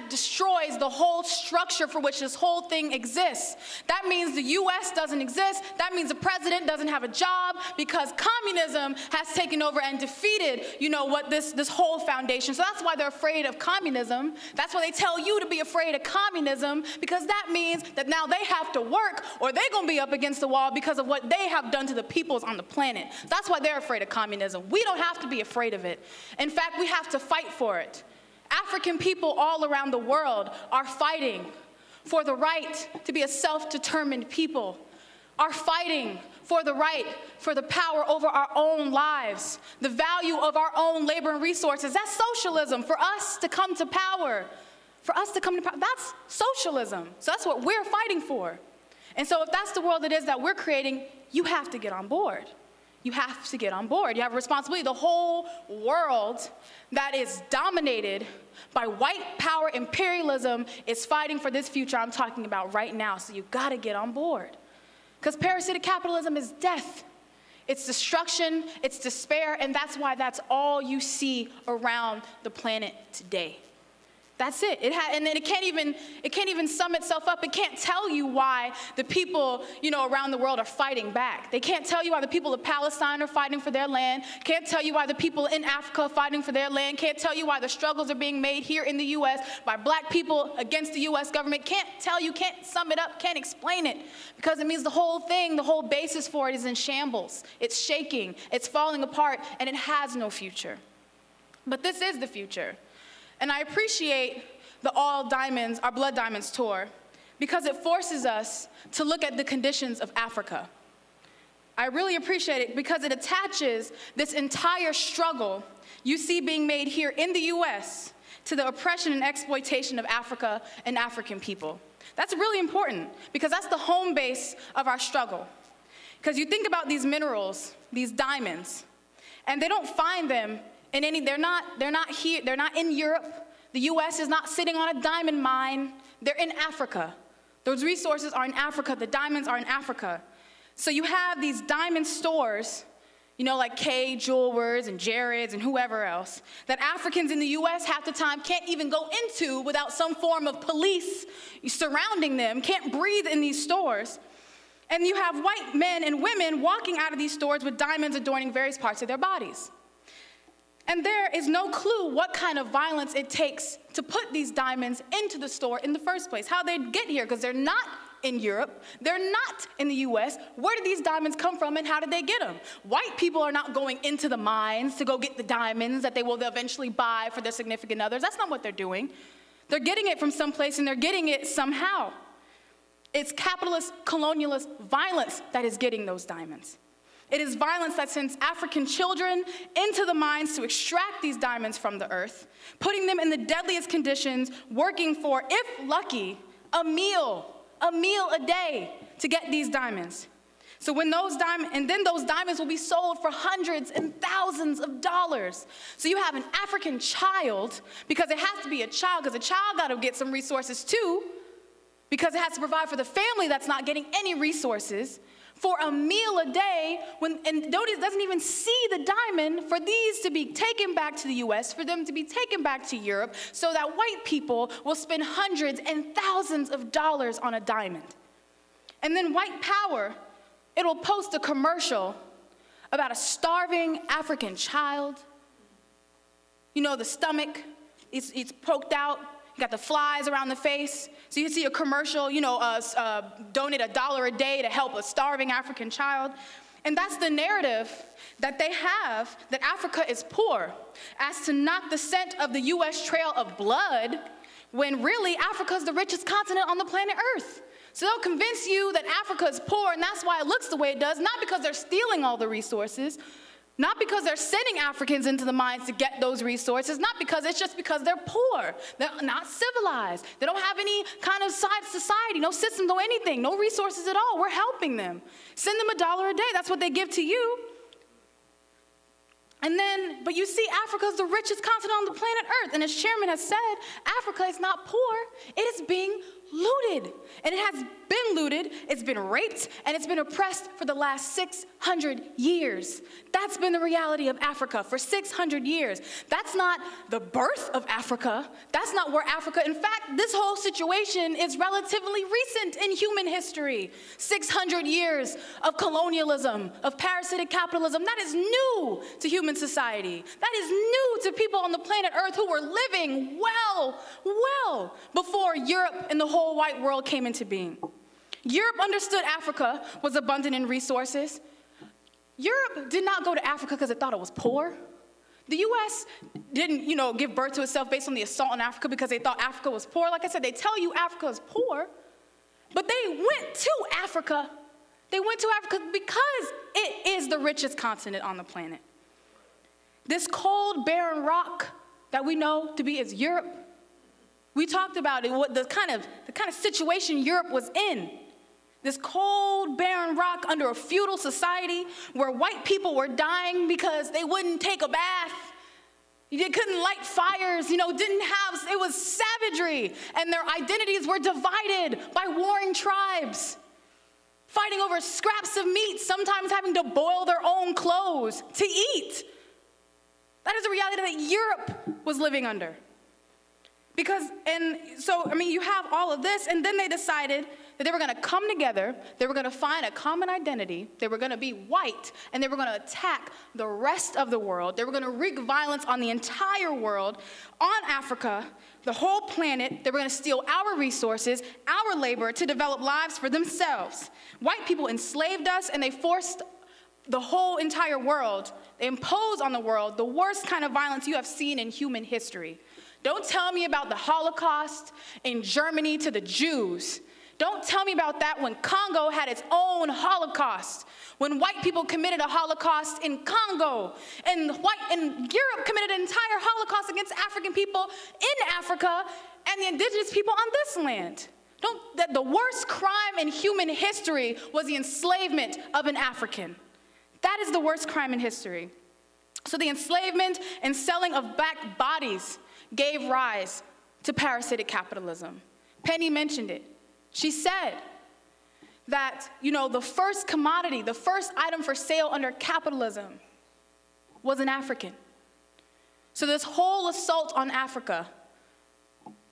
[SPEAKER 5] destroys the whole structure for which this whole thing exists. That means the US doesn't exist. That means the president doesn't have a job because communism has taken over and defeated, what this whole foundation. So that's why they're afraid of communism. That's why they tell you to be afraid of communism, because that means that now they have to work or they're going to be up against the wall because of what they have done to the peoples on the planet. That's why they're afraid of communism. We don't have to be afraid of it. In fact, we have to fight for it. African people all around the world are fighting for the right to be a self-determined people, are fighting for the right, for the power over our own lives, the value of our own labor and resources. That's socialism, for us to come to power. For us to come to power, that's socialism. So that's what we're fighting for. And so if that's the world it is that we're creating, you have to get on board. You have to get on board. You have a responsibility. The whole world that is dominated by white power imperialism is fighting for this future I'm talking about right now. So you've got to get on board. Because parasitic capitalism is death. It's destruction, it's despair, and that's why that's all you see around the planet today. That's it. And then it can't even sum itself up. It can't tell you why the people, around the world are fighting back. They can't tell you why the people of Palestine are fighting for their land. Can't tell you why the people in Africa are fighting for their land. Can't tell you why the struggles are being made here in the US by black people against the US government. Can't tell you, can't sum it up, can't explain it. Because it means the whole thing, the whole basis for it is in shambles. It's shaking, it's falling apart, and it has no future. But this is the future. And I appreciate the All Diamonds, Our Blood Diamonds tour, because it forces us to look at the conditions of Africa. I really appreciate it because it attaches this entire struggle you see being made here in the US to the oppression and exploitation of Africa and African people. That's really important because that's the home base of our struggle. Because you think about these minerals, these diamonds, and they don't find them in any, they're not here, they're not in Europe. The US is not sitting on a diamond mine. They're in Africa. Those resources are in Africa. The diamonds are in Africa. So you have these diamond stores, you know, like Kay Jewelers and Jared's and whoever else, that Africans in the US half the time can't even go into without some form of police surrounding them, can't breathe in these stores. And you have white men and women walking out of these stores with diamonds adorning various parts of their bodies. And there is no clue what kind of violence it takes to put these diamonds into the store in the first place, how they'd get here, because they're not in Europe, they're not in the US. Where did these diamonds come from and how did they get them? White people are not going into the mines to go get the diamonds that they will eventually buy for their significant others. That's not what they're doing. They're getting it from someplace and they're getting it somehow. It's capitalist, colonialist violence that is getting those diamonds. It is violence that sends African children into the mines to extract these diamonds from the earth, putting them in the deadliest conditions, working for, if lucky, a meal a day to get these diamonds. So when those diamonds will be sold for hundreds and thousands of dollars. So you have an African child, because it has to be a child, because a child got to get some resources too, because it has to provide for the family that's not getting any resources, for a meal a day, and doesn't even see the diamond, for these to be taken back to the US, for them to be taken back to Europe, so that white people will spend hundreds and thousands of dollars on a diamond. And then white power, it'll post a commercial about a starving African child. You know, the stomach, it's poked out. You got the flies around the face. So you see a commercial, you know, donate $1 a day to help a starving African child. And that's the narrative that they have, that Africa is poor, as to knock the scent of the US trail of blood, when really Africa's the richest continent on the planet Earth. So they'll convince you that Africa is poor and that's why it looks the way it does, not because they're stealing all the resources, not because they're sending Africans into the mines to get those resources, not because it's just because they're poor, they're not civilized, they don't have any kind of society, no system, no anything, no resources at all. We're helping them. Send them $1 a day, that's what they give to you. And then, but you see, Africa is the richest continent on the planet Earth, and as Chairman has said, Africa is not poor, it is being looted. And it has been looted, it's been raped, and it's been oppressed for the last 600 years. That's been the reality of Africa for 600 years. That's not the birth of Africa. That's not where Africa, in fact, this whole situation is relatively recent in human history. 600 years of colonialism, of parasitic capitalism, that is new to human society. That is new to people on the planet Earth who were living well before Europe and the whole white world came into being. Europe understood Africa was abundant in resources. Europe did not go to Africa because it thought it was poor. The US didn't, you know, give birth to itself based on the assault on Africa because they thought Africa was poor. Like I said, they tell you Africa is poor, but they went to Africa. They went to Africa because it is the richest continent on the planet. This cold, barren rock that we know to be is Europe. We talked about it, what the kind of situation Europe was in. This cold, barren rock under a feudal society where white people were dying because they wouldn't take a bath. They couldn't light fires, you know, it was savagery. And their identities were divided by warring tribes, fighting over scraps of meat, sometimes having to boil their own clothes to eat. That is the reality that Europe was living under. You have all of this, and then they decided that they were going to come together, they were going to find a common identity, they were going to be white, and they were going to attack the rest of the world. They were going to wreak violence on the entire world, on Africa, the whole planet. They were going to steal our resources, our labor, to develop lives for themselves. White people enslaved us, and they forced the whole entire world, they imposed on the world the worst kind of violence you have seen in human history. Don't tell me about the Holocaust in Germany to the Jews, Don't tell me about that when Congo had its own Holocaust, when white people committed a Holocaust in Congo, and Europe committed an entire Holocaust against African people in Africa and the indigenous people on this land. That the worst crime in human history was the enslavement of an African. That is the worst crime in history. So the enslavement and selling of black bodies gave rise to parasitic capitalism. Penny mentioned it. She said that, the first commodity, the first item for sale under capitalism was an African. So this whole assault on Africa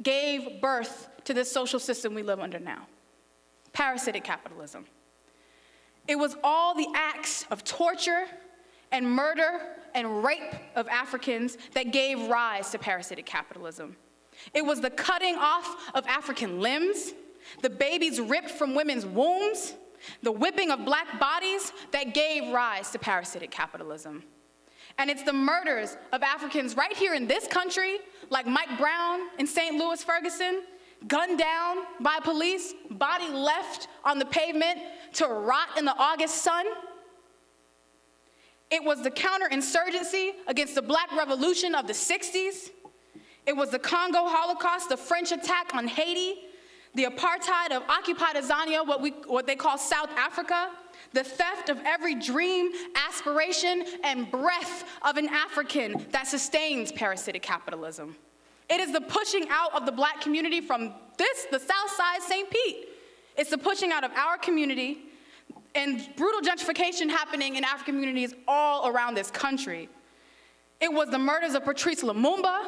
[SPEAKER 5] gave birth to this social system we live under now, parasitic capitalism. It was all the acts of torture and murder and rape of Africans that gave rise to parasitic capitalism. It was the cutting off of African limbs, the babies ripped from women's wombs, the whipping of black bodies that gave rise to parasitic capitalism. And it's the murders of Africans right here in this country, like Mike Brown in St. Louis, Ferguson, gunned down by police, body left on the pavement to rot in the August sun. It was the counterinsurgency against the Black Revolution of the 60s. It was the Congo Holocaust, the French attack on Haiti, the apartheid of occupied Tanzania, what they call South Africa, the theft of every dream, aspiration, and breath of an African that sustains parasitic capitalism. It is the pushing out of the black community from the South Side St. Pete. It's the pushing out of our community and brutal gentrification happening in African communities all around this country. It was the murders of Patrice Lumumba,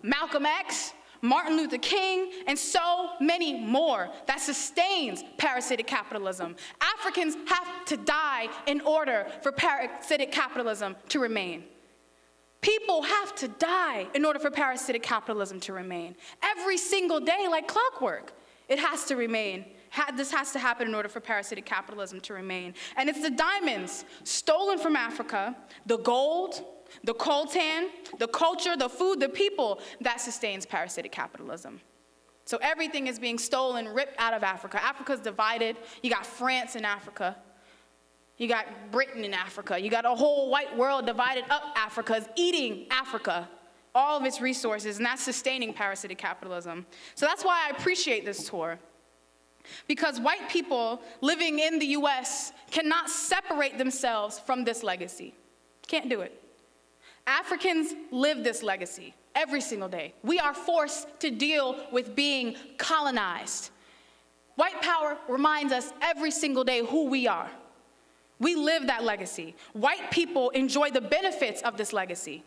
[SPEAKER 5] Malcolm X, Martin Luther King, and so many more that sustains parasitic capitalism. Africans have to die in order for parasitic capitalism to remain. People have to die in order for parasitic capitalism to remain. Every single day, like clockwork, it has to remain. This has to happen in order for parasitic capitalism to remain. And it's the diamonds stolen from Africa, the gold, the coltan, the culture, the food, the people that sustains parasitic capitalism. So everything is being stolen, ripped out of Africa. Africa's divided. You got France in Africa. You got Britain in Africa. You got a whole white world divided up. Africa is eating Africa, all of its resources, and that's sustaining parasitic capitalism. So that's why I appreciate this tour. Because white people living in the US cannot separate themselves from this legacy. Can't do it. Africans live this legacy every single day. We are forced to deal with being colonized. White power reminds us every single day who we are. We live that legacy. White people enjoy the benefits of this legacy.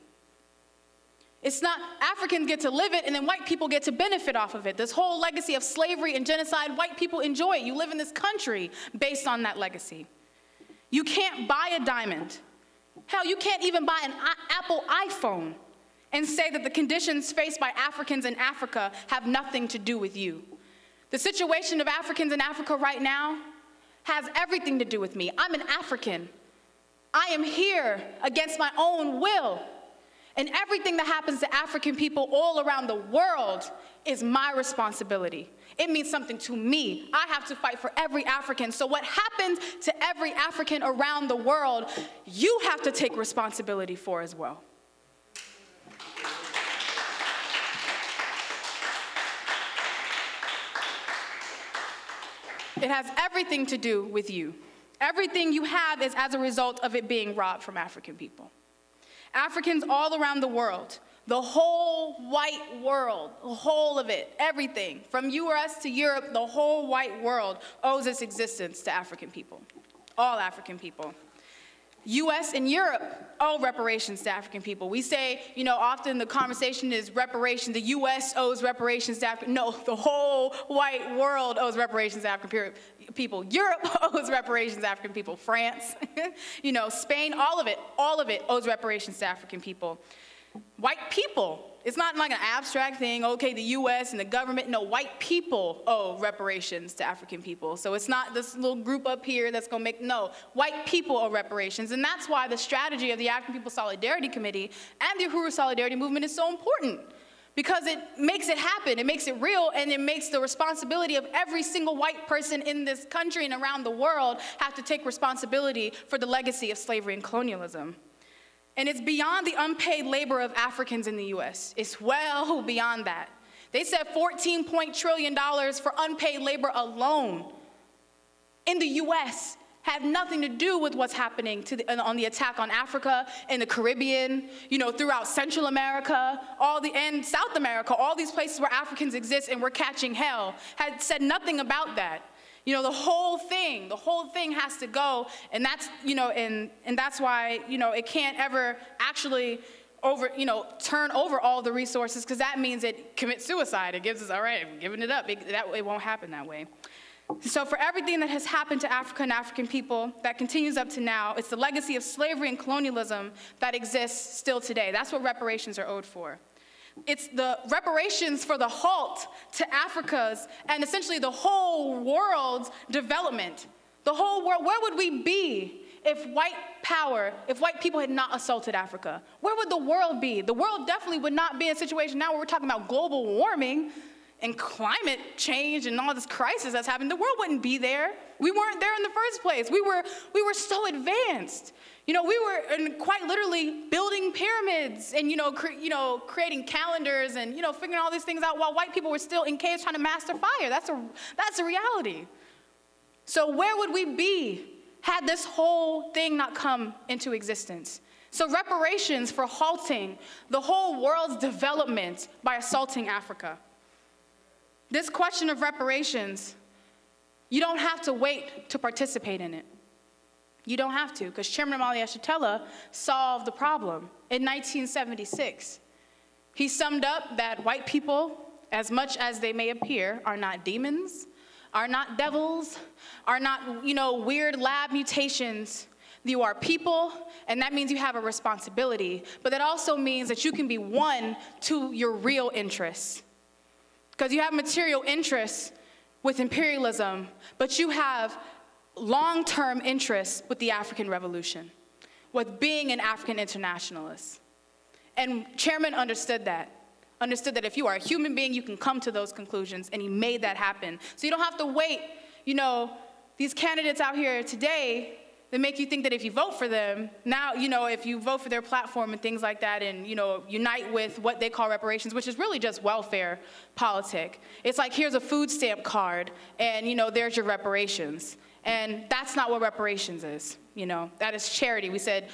[SPEAKER 5] It's not Africans get to live it and then white people get to benefit off of it. This whole legacy of slavery and genocide, white people enjoy it. You live in this country based on that legacy. You can't buy a diamond. Hell, you can't even buy an Apple iPhone and say that the conditions faced by Africans in Africa have nothing to do with you. The situation of Africans in Africa right now has everything to do with me. I'm an African. I am here against my own will. And everything that happens to African people all around the world is my responsibility. It means something to me. I have to fight for every African. So what happens to every African around the world, you have to take responsibility for as well. It has everything to do with you. Everything you have is as a result of it being robbed from African people. Africans all around the world, the whole white world, the whole of it, everything, from US to Europe, the whole white world owes its existence to African people, all African people. US and Europe owe reparations to African people. We say, often the conversation is reparations. The US owes reparations to African. No, the whole white world owes reparations to African people. Europe owes reparations to African people. France, Spain, all of it owes reparations to African people. White people, it's not like an abstract thing, okay, the US and the government. No, white people owe reparations to African people. So it's not this little group up here that's gonna no, white people owe reparations. And that's why the strategy of the African People Solidarity Committee and the Uhuru Solidarity Movement is so important. because it makes it happen, it makes it real, and it makes the responsibility of every single white person in this country and around the world have to take responsibility for the legacy of slavery and colonialism. And it's beyond the unpaid labor of Africans in the US. It's well beyond that. They said $14 trillion for unpaid labor alone in the US have nothing to do with what's happening on the attack on Africa and the Caribbean, throughout Central America, and South America, all these places where Africans exist and we're catching hell, had said nothing about that. The whole thing has to go, and that's, and that's why, it can't ever actually turn over all the resources, because that means it commits suicide. It gives us, all right, I'm giving it up. It won't happen that way. So for everything that has happened to Africa and African people that continues up to now, it's the legacy of slavery and colonialism that exists still today. That's what reparations are owed for. It's the reparations for the halt to Africa's and essentially the whole world's development. The whole world, where would we be if white people had not assaulted Africa? Where would the world be? The world definitely would not be in a situation now where we're talking about global warming and climate change and all this crisis that's happening. The world wouldn't be there. We weren't there in the first place. We were so advanced. We were quite literally building pyramids and creating calendars and figuring all these things out while white people were still in caves trying to master fire. That's a reality. So where would we be had this whole thing not come into existence? So reparations for halting the whole world's development by assaulting Africa. This question of reparations, you don't have to wait to participate in it. You don't have to, because Chairman Omali Yeshitela solved the problem in 1976. He summed up that white people, as much as they may appear, are not demons, are not devils, are not, weird lab mutations. You are people, and that means you have a responsibility, but that also means that you can be won to your real interests. Because you have material interests with imperialism, but you have long-term interests with the African Revolution, with being an African internationalist. And Chairman understood that if you are a human being, you can come to those conclusions, and he made that happen. So you don't have to wait, these candidates out here today, they make you think that if you vote for them, now, if you vote for their platform and things like that and, unite with what they call reparations, which is really just welfare politic. It's like, here's a food stamp card and, there's your reparations. And that's not what reparations is, that is charity. We said,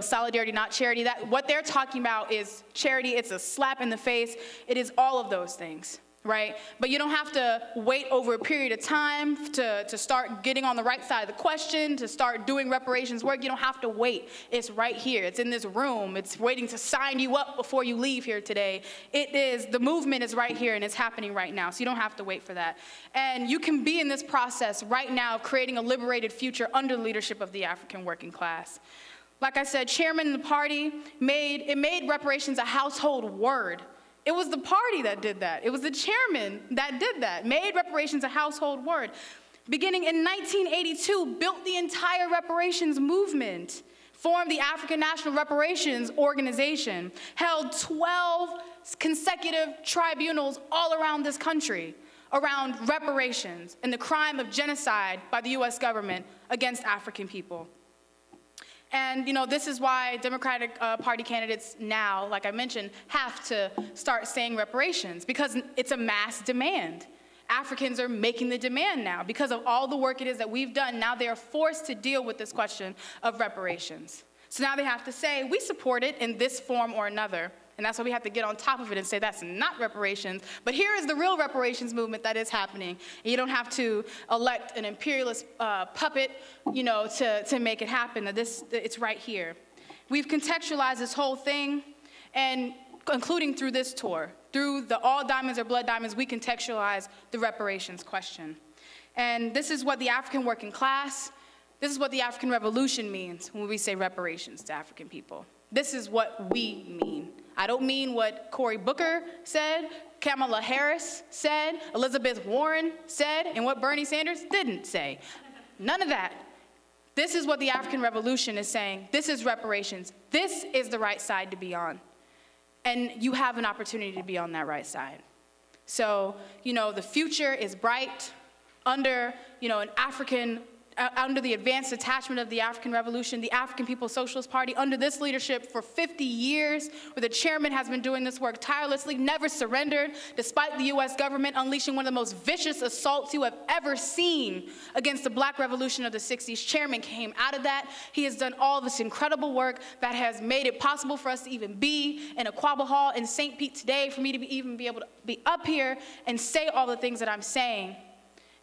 [SPEAKER 5] solidarity, not charity. What they're talking about is charity. It's a slap in the face. It is all of those things. Right? But you don't have to wait over a period of time to start getting on the right side of the question, to start doing reparations work. You don't have to wait. It's right here. It's in this room. It's waiting to sign you up before you leave here today. The movement is right here and it's happening right now. So you don't have to wait for that. And you can be in this process right now of creating a liberated future under the leadership of the African working class. Like I said, Chairman and the party made reparations a household word. It was the party that did that. It was the chairman that did that, made reparations a household word. Beginning in 1982, built the entire reparations movement, formed the African National Reparations Organization, held 12 consecutive tribunals all around this country around reparations and the crime of genocide by the US government against African people. And this is why Democratic Party candidates now, like I mentioned, have to start saying reparations, because it's a mass demand. Africans are making the demand now. Because of all the work it is that we've done, now they are forced to deal with this question of reparations. So now they have to say, we support it in this form or another. And that's why we have to get on top of it and say that's not reparations. But here is the real reparations movement that is happening. And you don't have to elect an imperialist puppet, to make it happen. It's right here. We've contextualized this whole thing, and including through this tour, through the All Diamonds or Blood Diamonds, we contextualize the reparations question. And this is what the African working class, this is what the African Revolution means when we say reparations to African people. This is what we mean. I don't mean what Cory Booker said, Kamala Harris said, Elizabeth Warren said, and what Bernie Sanders didn't say. None of that. This is what the African Revolution is saying. This is reparations. This is the right side to be on. And you have an opportunity to be on that right side. So, the future is bright under, under the advanced attachment of the African Revolution, the African People's Socialist Party, under this leadership for 50 years, where the chairman has been doing this work tirelessly, never surrendered, despite the US government unleashing one of the most vicious assaults you have ever seen against the Black Revolution of the 60s. Chairman came out of that. He has done all this incredible work that has made it possible for us to even be in Aquaba Hall in St. Pete today, for me to even be able to be up here and say all the things that I'm saying.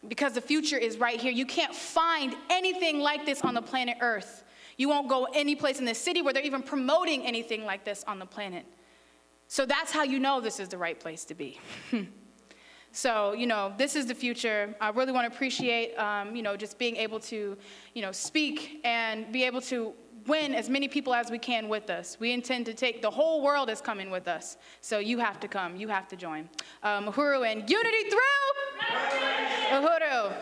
[SPEAKER 5] Because the future is right here. You can't find anything like this on the planet Earth. You won't go any place in the city where they're even promoting anything like this on the planet. So that's how you know this is the right place to be. So, this is the future. I really want to appreciate, just being able to, speak and be able to win as many people as we can with us. We intend to take, the whole world is coming with us. So you have to come, you have to join. Uhuru and unity through Uhuru.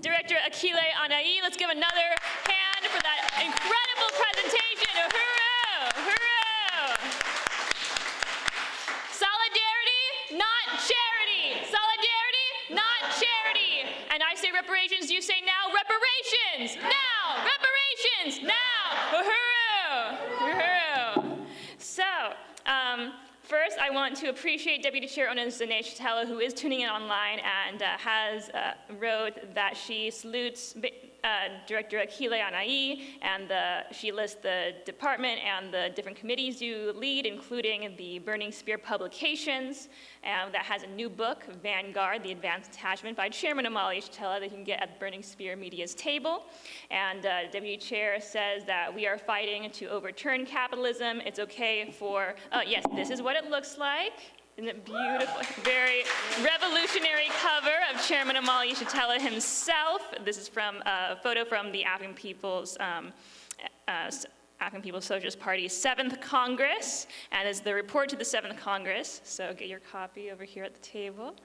[SPEAKER 1] Director Akilé Anai. Let's give another hand for that incredible presentation. Uhuru! Uhuru! Solidarity, not charity. Solidarity, not charity. And I say reparations, you say now reparations. Now! Reparations! Now! Uhuru! Uhuru! So, first, I want to appreciate Deputy Chair Anai Chatela, who is tuning in online and has wrote that she salutes Director Akilé Anai, and she lists the department and the different committees you lead, including the Burning Spear Publications, that has a new book, Vanguard, The Advanced Attachment, by Chairman Anai Chatela, that you can get at Burning Spear Media's table. And Deputy Chair says that we are fighting to overturn capitalism. It's okay for, yes, this is what it looks like. Isn't it beautiful? Very revolutionary cover of Chairman Anai Chatela himself. This is from a photo from the African People's Socialist Party's 7th Congress, and is the report to the 7th Congress. So get your copy over here at the table.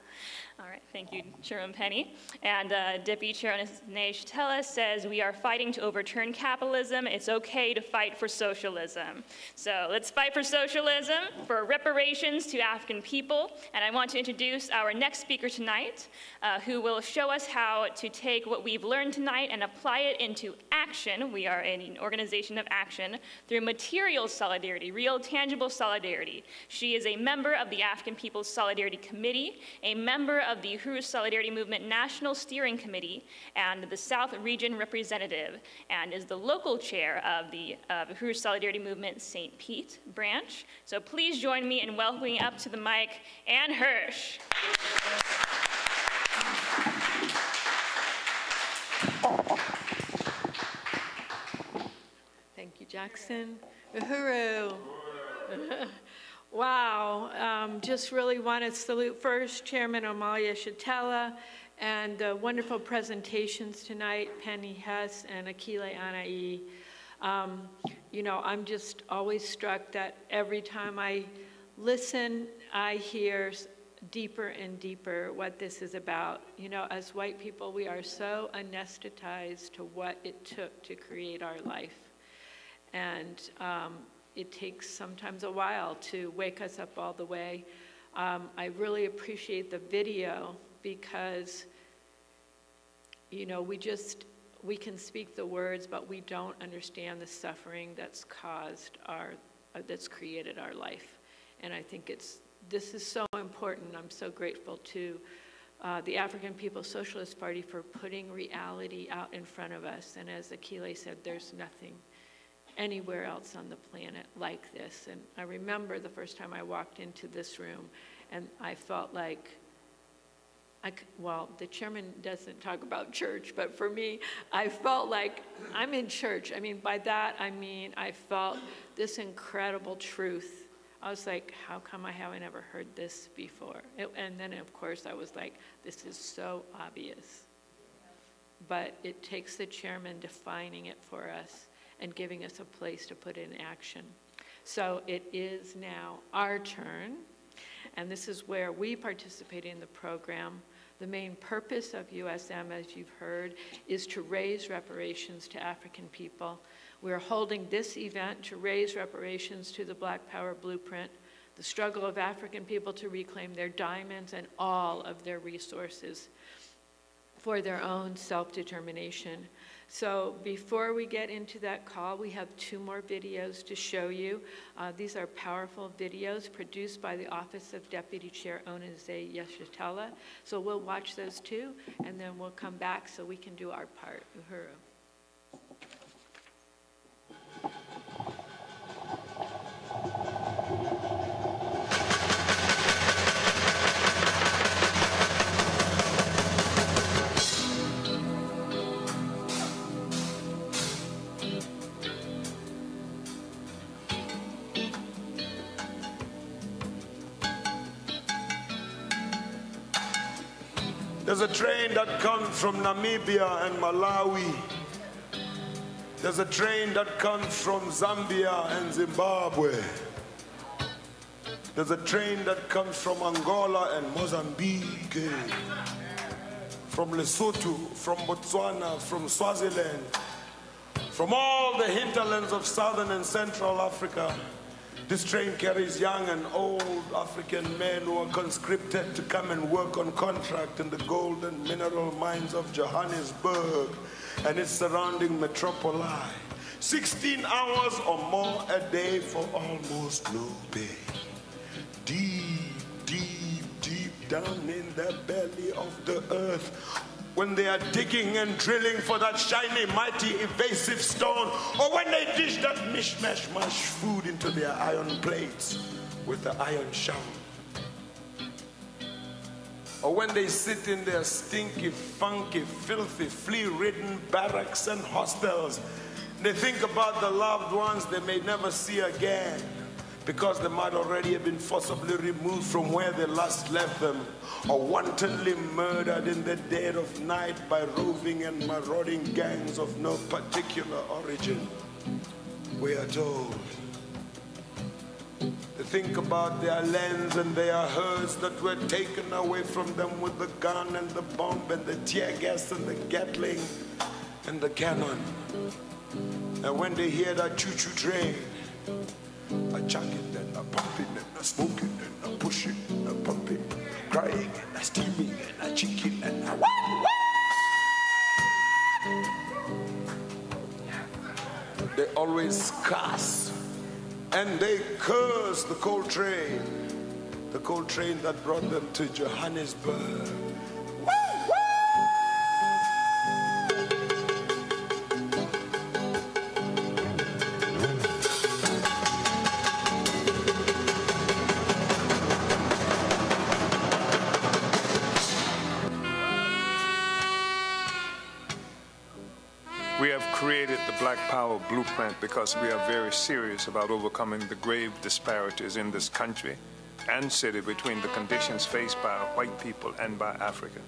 [SPEAKER 1] All right, thank you, Chairwoman Penny. And Deputy Chair Anai Chatela says, we are fighting to overturn capitalism. It's okay to fight for socialism. So let's fight for socialism, for reparations to African people. And I want to introduce our next speaker tonight, who will show us how to take what we've learned tonight and apply it into action. We are an organization of action through material solidarity, real tangible solidarity. She is a member of the African People's Solidarity Committee, a member of the Uhuru Solidarity Movement National Steering Committee, and the South Region Representative, and is the local chair of the Uhuru Solidarity Movement St. Pete branch. So please join me in welcoming up to the mic Ann Hirsch.
[SPEAKER 6] Thank you, Jackson. Uhuru. Wow, just really want to salute first Chairman Anai Chatela and wonderful presentations tonight, Penny Hess and Akilé Anai. I'm just always struck that every time I listen, I hear deeper and deeper what this is about. As white people, we are so anesthetized to what it took to create our life. And it takes sometimes a while to wake us up all the way. I really appreciate the video because, we can speak the words, but we don't understand the suffering that's that's created our life. And I think this is so important. I'm so grateful to the African People's Socialist Party for putting reality out in front of us. And as Akilé said, there's nothing anywhere else on the planet like this. And I remember the first time I walked into this room and I felt like, well, the chairman doesn't talk about church, but for me, I felt like I'm in church. By that, I felt this incredible truth. I was like, how come I haven't ever heard this before? And then, of course, I was like, this is so obvious. But it takes the chairman defining it for us and giving us a place to put in action. So it is now our turn. And this is where we participate in the program. The main purpose of USM, as you've heard, is to raise reparations to African people. We're holding this event to raise reparations to the Black Power Blueprint, the struggle of African people to reclaim their diamonds and all of their resources for their own self-determination. So before we get into that call, we have 2 more videos to show you. These are powerful videos produced by the Office of Deputy Chair Onaze Yeshitela. So we'll watch those 2, and then we'll come back so we can do our part. Uhuru.
[SPEAKER 7] There's a train that comes from Namibia and Malawi. There's a train that comes from Zambia and Zimbabwe. There's a train that comes from Angola and Mozambique, from Lesotho, from Botswana, from Swaziland, from all the hinterlands of Southern and Central Africa. This train carries young and old African men who are conscripted to come and work on contract in the gold and mineral mines of Johannesburg and its surrounding metropoli. 16 hours or more a day for almost no pay. Deep, deep, deep down in the belly of the earth, when they are digging and drilling for that shiny, mighty, evasive stone, or when they dish that mishmash mash food into their iron plates with the iron shovel, or when they sit in their stinky, funky, filthy, flea-ridden barracks and hostels, they think about the loved ones they may never see again, because they might already have been forcibly removed from where they last left them, or wantonly murdered in the dead of night by roving and marauding gangs of no particular origin. We are told. They think about their lands and their herds that were taken away from them with the gun and the bomb and the tear gas and the Gatling and the cannon. And when they hear that choo-choo train, a chucking and a pumping and a smoking and a pushing and a pumping, crying and a steaming and a chicken and a they always curse and they curse the coal train that brought them to Johannesburg.
[SPEAKER 8] We have created the Black Power Blueprint because we are very serious about overcoming the grave disparities in this country and city between the conditions faced by white people and by Africa.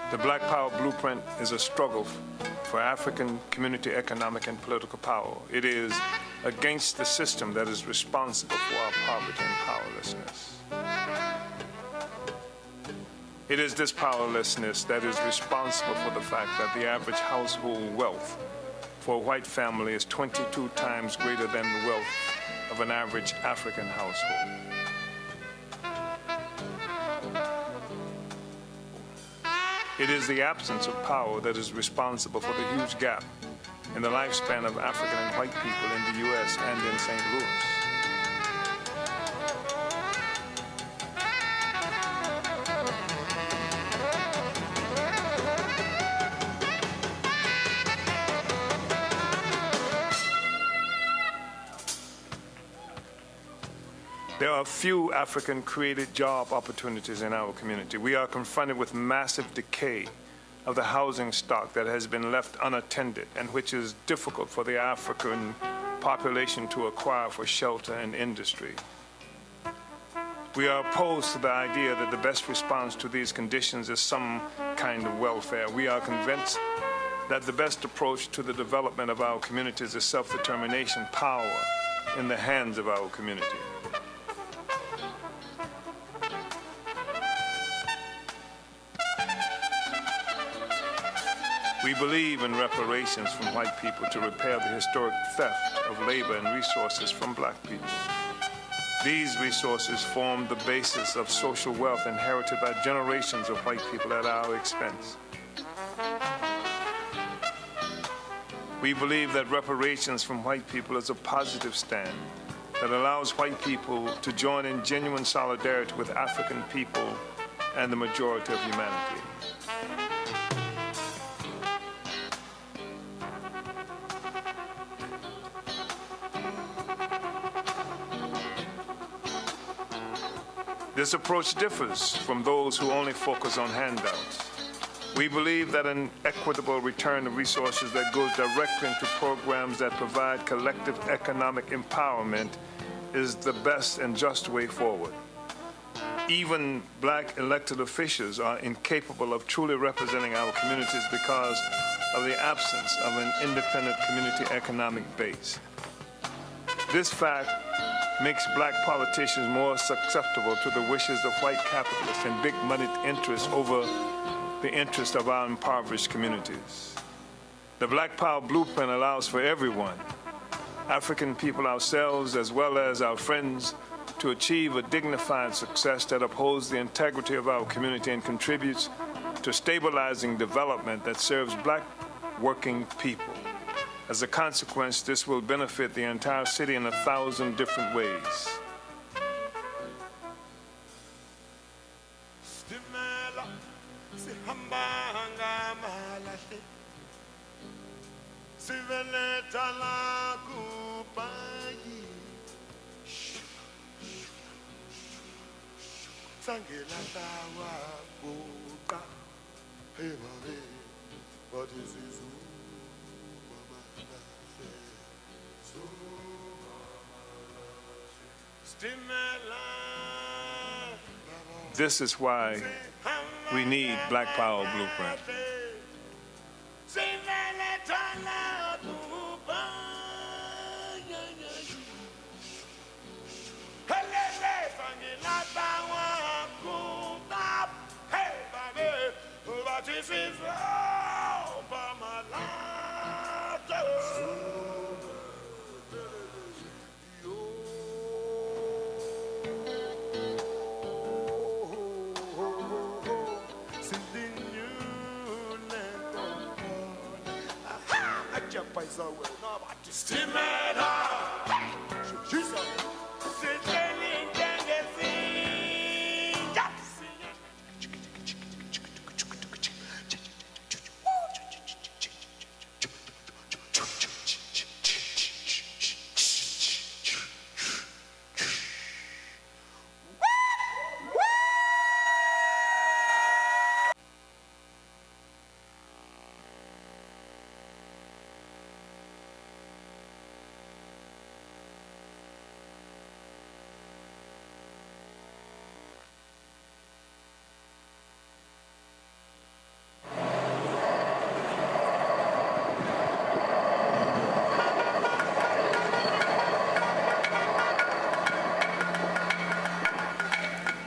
[SPEAKER 8] The Black Power Blueprint is a struggle for African community economic and political power. It is against the system that is responsible for our poverty and powerlessness. It is this powerlessness that is responsible for the fact that the average household wealth for a white family is 22 times greater than the wealth of an average African household. It is the absence of power that is responsible for the huge gap in the lifespan of African and white people in the U.S. and in St. Louis. There are few African-created job opportunities in our community. We are confronted with massive decay of the housing stock that has been left unattended and which is difficult for the African population to acquire for shelter and industry. We are opposed to the idea that the best response to these conditions is some kind of welfare. We are convinced that the best approach to the development of our communities is self-determination, power in the hands of our community. We believe in reparations from white people to repair the historic theft of labor and resources from black people. These resources form the basis of social wealth inherited by generations of white people at our expense. We believe that reparations from white people is a positive stand that allows white people to join in genuine solidarity with African people and the majority of humanity. This approach differs from those who only focus on handouts. We believe that an equitable return of resources that goes directly into programs that provide collective economic empowerment is the best and just way forward. Even black elected officials are incapable of truly representing our communities because of the absence of an independent community economic base. This fact makes black politicians more susceptible to the wishes of white capitalists and big money interests over the interests of our impoverished communities. The Black Power Blueprint allows for everyone, African people ourselves as well as our friends, to achieve a dignified success that upholds the integrity of our community and contributes to stabilizing development that serves black working people. As a consequence, this will benefit the entire city in 1,000 different ways. This is why we need Black Power Blueprint.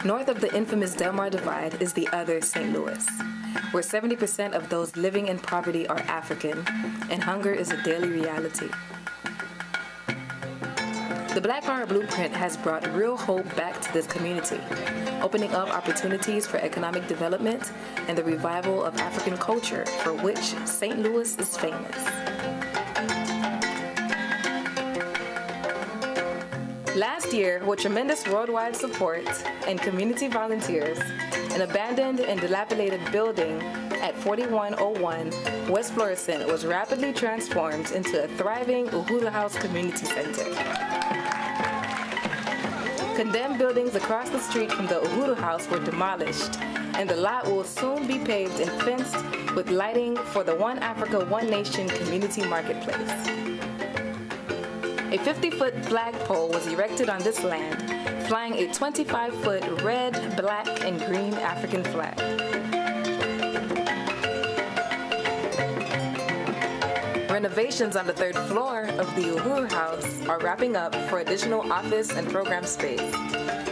[SPEAKER 9] North of the infamous Delmar Divide is the other St. Louis, where 70% of those living in poverty are African, and hunger is a daily reality. The Black Power Blueprint has brought real hope back to this community, opening up opportunities for economic development and the revival of African culture, for which St. Louis is famous. Last year, with tremendous worldwide support and community volunteers, an abandoned and dilapidated building at 4101 West Florissant was rapidly transformed into a thriving Uhuru House Community Center. Condemned buildings across the street from the Uhuru House were demolished, and the lot will soon be paved and fenced with lighting for the One Africa, One Nation community marketplace. A 50-foot flagpole was erected on this land, flying a 25-foot red, black, and green African flag. Renovations on the third floor of the Uhuru House are wrapping up for additional office and program space,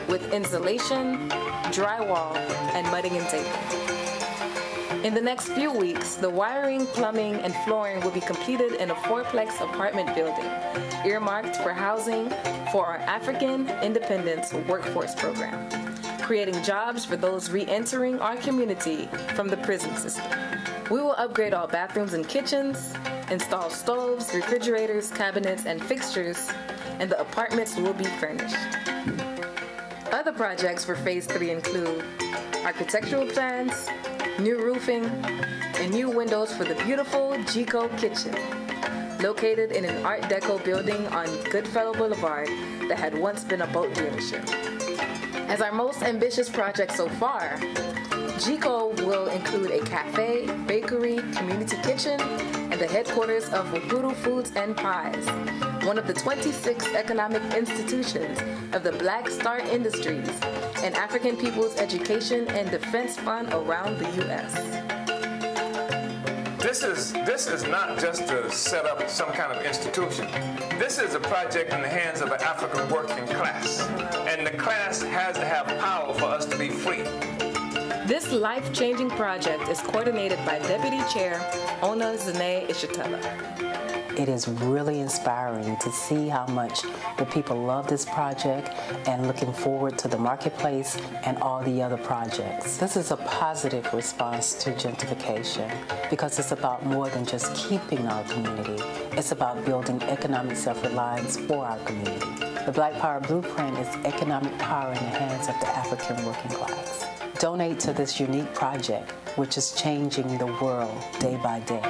[SPEAKER 9] with insulation, drywall, and mudding and taping. In the next few weeks, the wiring, plumbing, and flooring will be completed in a fourplex apartment building, earmarked for housing for our African Independence Workforce Program, creating jobs for those re-entering our community from the prison system. We will upgrade all bathrooms and kitchens, install stoves, refrigerators, cabinets, and fixtures, and the apartments will be furnished. Other projects for Phase 3 include architectural plans, new roofing, and new windows for the beautiful Jico Kitchen, located in an Art Deco building on Goodfellow Boulevard that had once been a boat dealership. As our most ambitious project so far, Jico will include a cafe, bakery, community kitchen, and the headquarters of Uhuru Foods and Pies, one of the 26 economic institutions of the Black Star Industries and African People's Education and Defense Fund around the U.S.
[SPEAKER 3] This is not just to set up some kind of institution. This is a project in the hands of an African working class, and the class has to have power for us to be free.
[SPEAKER 9] This life-changing project is coordinated by Deputy Chair Ona Zane Ishitela.
[SPEAKER 10] It is really inspiring to see how much the people love this project and looking forward to the marketplace and all the other projects. This is a positive response to gentrification because it's about more than just keeping our community. It's about building economic self-reliance for our community. The Black Power Blueprint is economic power in the hands of the African working class. Donate to this unique project, which is changing the world day by day.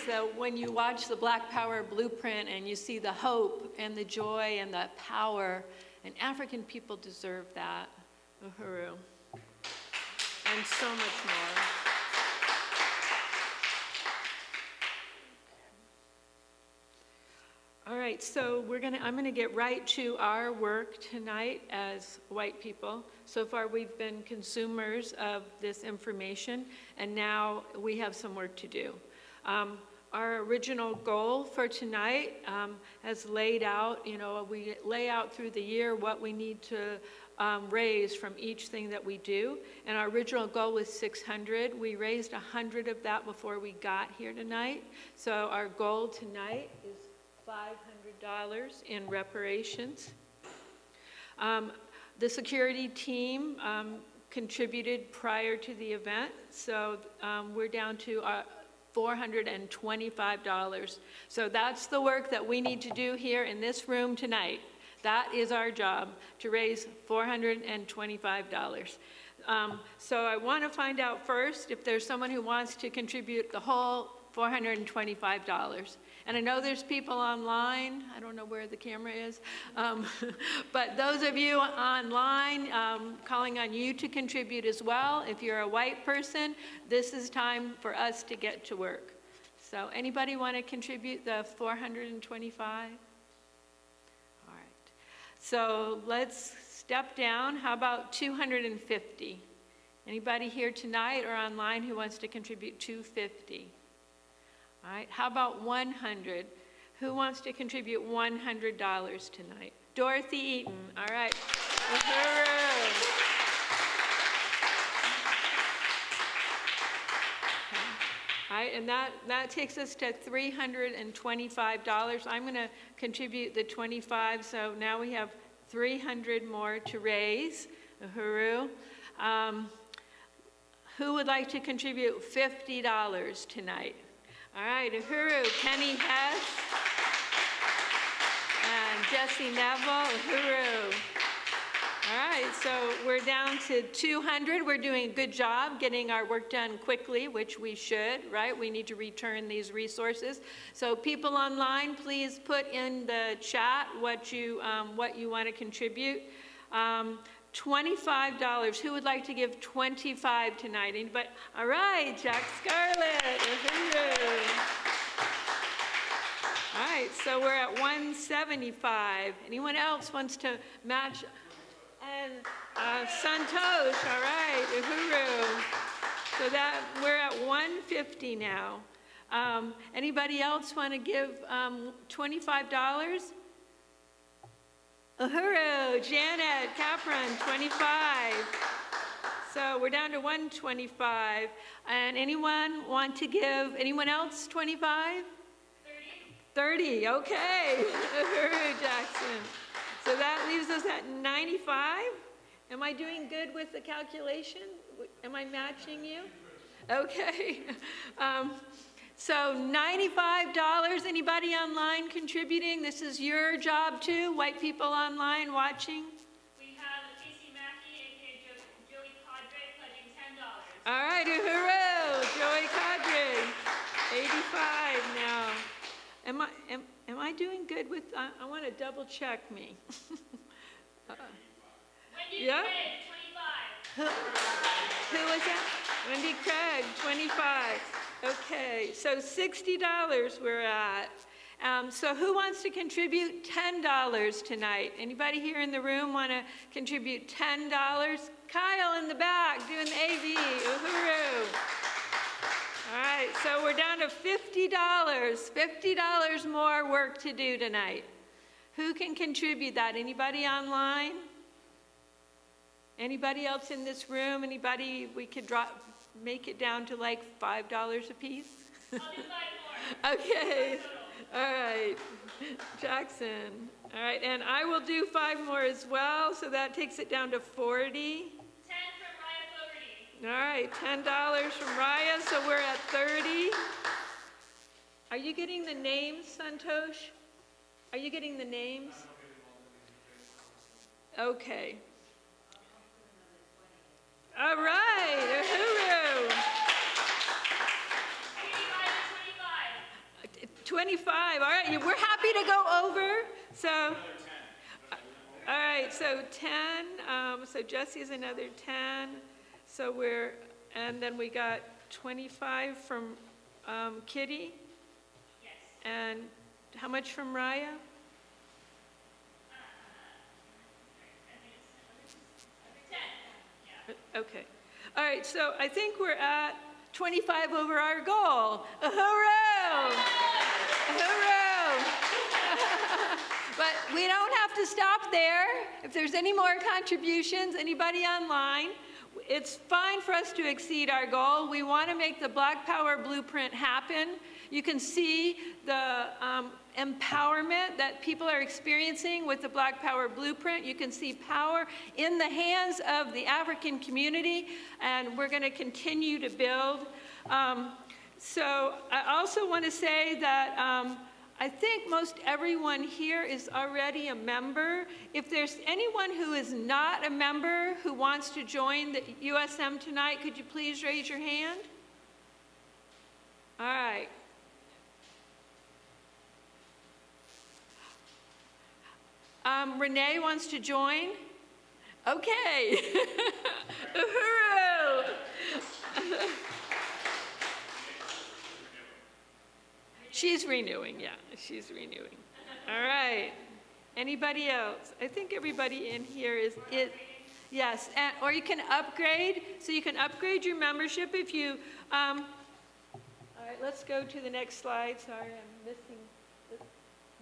[SPEAKER 6] That when you watch the Black Power Blueprint and you see the hope and the joy and the power, and African people deserve that, Uhuru, and so much more. All right, so I'm gonna get right to our work tonight as white people. So far we've been consumers of this information, and now we have some work to do. Our original goal for tonight has laid out, we lay out through the year what we need to raise from each thing that we do. And our original goal was 600. We raised 100 of that before we got here tonight. So our goal tonight is $500 in reparations. The security team contributed prior to the event. So we're down to $425. So that's the work that we need to do here in this room tonight. That is our job, to raise $425. So I want to find out first if there's someone who wants to contribute the whole $425. And I know there's people online. I don't know where the camera is. But those of you online, calling on you to contribute as well. If you're a white person, this is time for us to get to work. So anybody want to contribute the $425? All right. So let's step down. How about 250? Anybody here tonight or online who wants to contribute 250? All right, how about 100? Who wants to contribute $100 tonight? Dorothy Eaton, all right. All right, and that takes us to $325. I'm gonna contribute the 25, so now we have 300 more to raise. Uhuru. Who would like to contribute $50 tonight? All right, Uhuru, Kenny Hess, and Jesse Neville, Uhuru. All right, so we're down to 200. We're doing a good job getting our work done quickly, which we should, right? We need to return these resources. So people online, please put in the chat what you want to contribute. $25. Who would like to give 25 tonight? Anybody? All right, Jack Scarlett. All right, so we're at 175. Anyone else wants to match? And Santosh, all right, Uhuru. So that we're at 150 now. Anybody else want to give $25? Uhuru, Janet, Capron, 25. So we're down to 125. And anyone want to give, anyone else 25? 30, okay. Uhuru, Jackson. So that leaves us at 95. Am I doing good with the calculation? Am I matching you? Okay. So $95, anybody online contributing? This is your job too, white people online watching?
[SPEAKER 1] We have Casey Mackey, aka Joey Cadre, pledging $10.
[SPEAKER 6] All right, Uhuru, Joey Cadre, 85 now. Am I doing good with, I want to double check me.
[SPEAKER 1] Wendy
[SPEAKER 6] Yeah?
[SPEAKER 1] Craig, 25.
[SPEAKER 6] Who was that? Wendy Craig, 25. Okay, so $60 we're at. So who wants to contribute $10 tonight? Anybody here in the room want to contribute $10? Kyle in the back doing the AV, Uhuru. All right, so we're down to $50. $50 more work to do tonight. Who can contribute that? Anybody online? Anybody else in this room? Anybody we could make it down to like $5 a piece?
[SPEAKER 1] I'll do 5 more.
[SPEAKER 6] Okay, all right, Jackson. All right, and I will do 5 more as well, so that takes it down to 40.
[SPEAKER 1] 10 from Raya Fogarty.
[SPEAKER 6] All right, $10 from Raya, so we're at 30. Are you getting the names, Santosh? Are you getting the names? Okay. All right, Uhuru. 25, all right, we're happy to go over. So, all right, so 10, so Jesse's another 10. So and then we got 25 from Kitty.
[SPEAKER 1] Yes.
[SPEAKER 6] And how much from Raya? Okay. All right, so I think we're at 25 over our goal. Uhuru! Uhuru! But we don't have to stop there. If there's any more contributions, anybody online, it's fine for us to exceed our goal. We want to make the Black Power Blueprint happen. You can see the empowerment that people are experiencing with the Black Power Blueprint. You can see power in the hands of the African community, and we're going to continue to build. So I also want to say that I think most everyone here is already a member. If there's anyone who is not a member who wants to join the USM tonight, could you please raise your hand? All right. Renee wants to join? Okay. Uhuru! She's renewing, yeah, she's renewing. All right. Anybody else? I think everybody in here is it. Yes, or you can upgrade. So you can upgrade your membership if you. All right, let's go to the next slide. Sorry, I'm missing the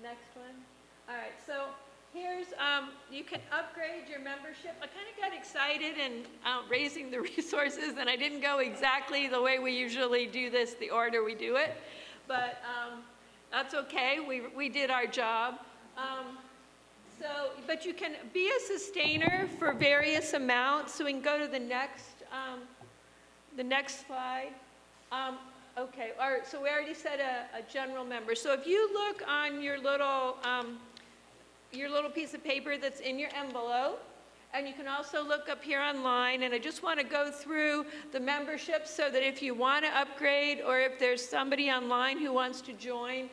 [SPEAKER 6] next one. All right, so here's, you can upgrade your membership. I kind of got excited and raising the resources, and I didn't go exactly the way we usually do this, the order we do it. But that's okay, we did our job. But you can be a sustainer for various amounts. So we can go to the next slide. Okay, all right, so we already said a general member. So if you look on your little piece of paper that's in your envelope, and you can also look up here online, and I just want to go through the membership so that if you want to upgrade or if there's somebody online who wants to join,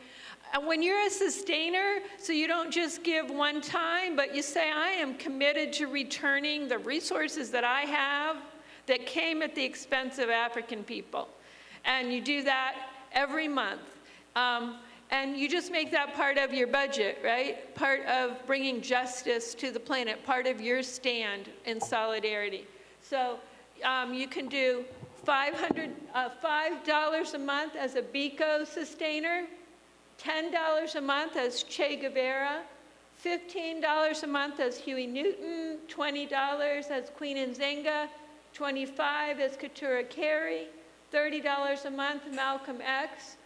[SPEAKER 6] when you're a sustainer, so you don't just give one time, but you say, I am committed to returning the resources that I have that came at the expense of African people. And you do that every month. And you just make that part of your budget, right? Part of bringing justice to the planet, part of your stand in solidarity. So you can do $5 a month as a Biko sustainer, $10 a month as Che Guevara, $15 a month as Huey Newton, $20 as Queen Nzinga, $25 as Keturah Carey, $30 a month Malcolm X,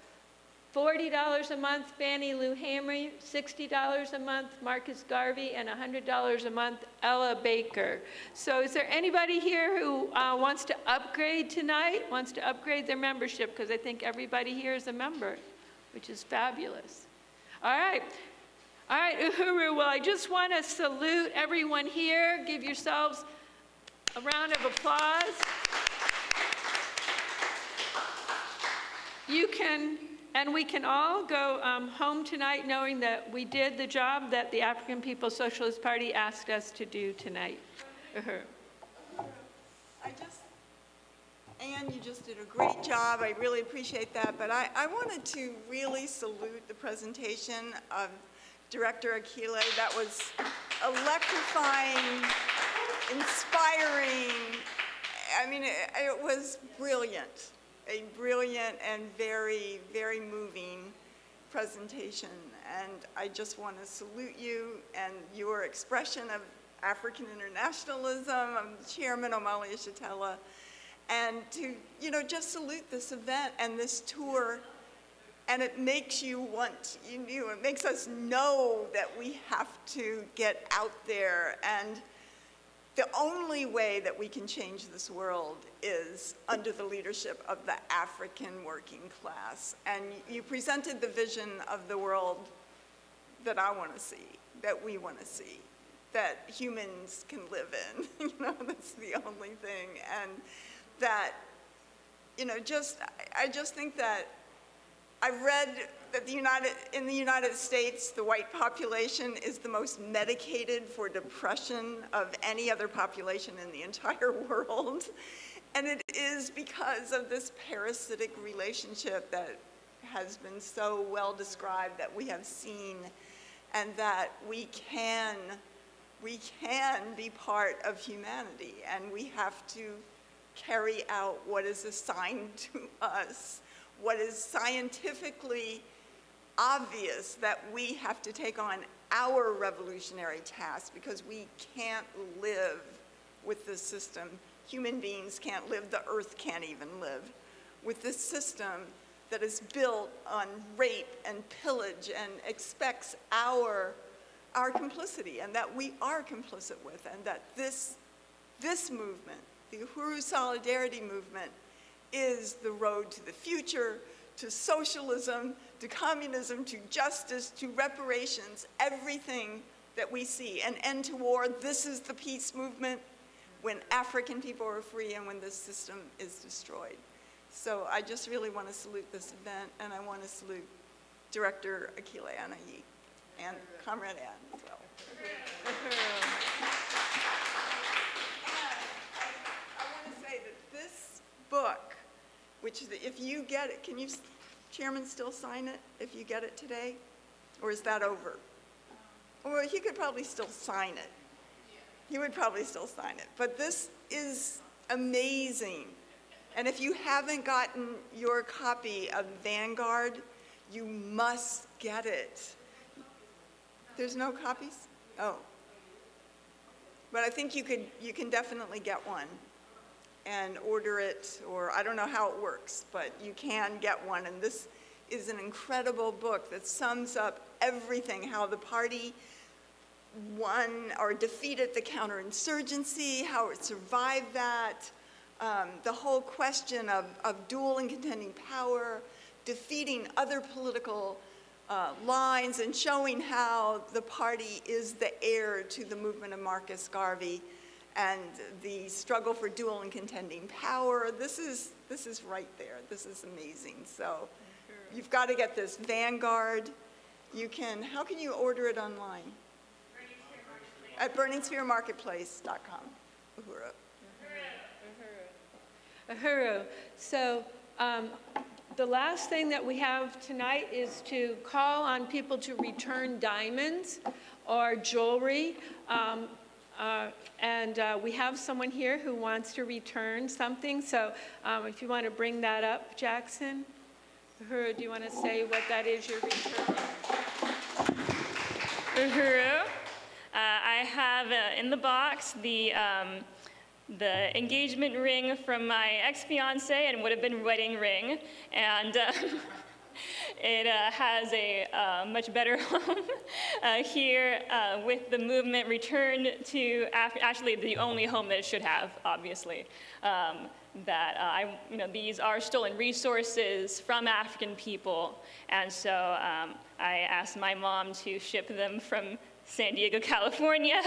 [SPEAKER 6] $40 a month Fannie Lou Hamer, $60 a month Marcus Garvey, and $100 a month Ella Baker. So is there anybody here who wants to upgrade tonight, wants to upgrade their membership? Because I think everybody here is a member, which is fabulous. All right. All right, Uhuru, well, I just want to salute everyone here. Give yourselves a round of applause. You can, and we can all go home tonight knowing that we did the job that the African People's Socialist Party asked us to do tonight.
[SPEAKER 4] Anne, you just did a great job. I really appreciate that. But I wanted to really salute the presentation of Director Akilé. That was electrifying, inspiring. I mean, it was brilliant. A brilliant and very, very moving presentation. And I just want to salute you and your expression of African internationalism, Chairman Omali Yeshitela, and to, just salute this event and this tour. And it makes you want, it makes us know that we have to get out there. And the only way that we can change this world is under the leadership of the African working class. And you presented the vision of the world that I want to see, that we want to see, that humans can live in. That's the only thing. And that, I just think that I've read that in the United States, the white population is the most medicated for depression of any other population in the entire world. And it is because of this parasitic relationship that has been so well described, that we have seen, and that we can be part of humanity, and we have to carry out what is assigned to us, what is scientifically obvious that we have to take on our revolutionary task, because we can't live with this system. Human beings can't live, the earth can't even live with this system that is built on rape and pillage and expects our complicity, and that we are complicit with, and that this movement, the Uhuru Solidarity Movement, is the road to the future, to socialism, to communism, to justice, to reparations, everything that we see. An end to war, this is the peace movement when African people are free and when this system is destroyed. So I just really want to salute this event, and I want to salute Director Akilé Anai and Comrade Anne as well. Book, which if you get it, can you, Chairman, still sign it if you get it today? Or is that over? Or he could probably still sign it. He would probably still sign it. But this is amazing. And if you haven't gotten your copy of Vanguard, you must get it. There's no copies? Oh. But I think you can definitely get one and order it, or I don't know how it works, but you can get one. And this is an incredible book that sums up everything, how the party won or defeated the counterinsurgency, how it survived that, the whole question of dual and contending power, defeating other political lines, and showing how the party is the heir to the movement of Marcus Garvey and the struggle for dual and contending power. This is right there. This is amazing. So you've got to get this Vanguard. You can, how can you order it online? At burningspheremarketplace.com. Uhuru.
[SPEAKER 6] Uhuru. So the last thing that we have tonight is to call on people to return diamonds or jewelry. We have someone here who wants to return something. So if you want to bring that up, Jackson. Uhuru, do you want to say what that is you're returning?
[SPEAKER 1] Uhuru. I have in the box the engagement ring from my ex-fiance and would have been wedding ring, and it has a much better home here with the movement returned to actually the only home that it should have, obviously. These are stolen resources from African people, and so I asked my mom to ship them from San Diego, California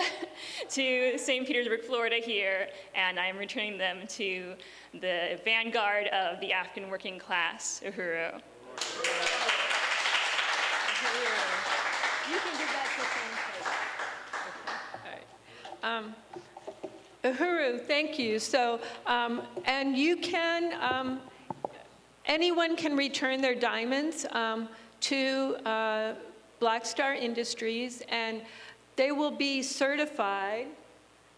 [SPEAKER 1] to St. Petersburg, Florida here, and I'm returning them to the vanguard of the African working class, Uhuru.
[SPEAKER 6] You can give that to St. Uhuru, thank you. So, and you can, anyone can return their diamonds to Black Star Industries, and they will be certified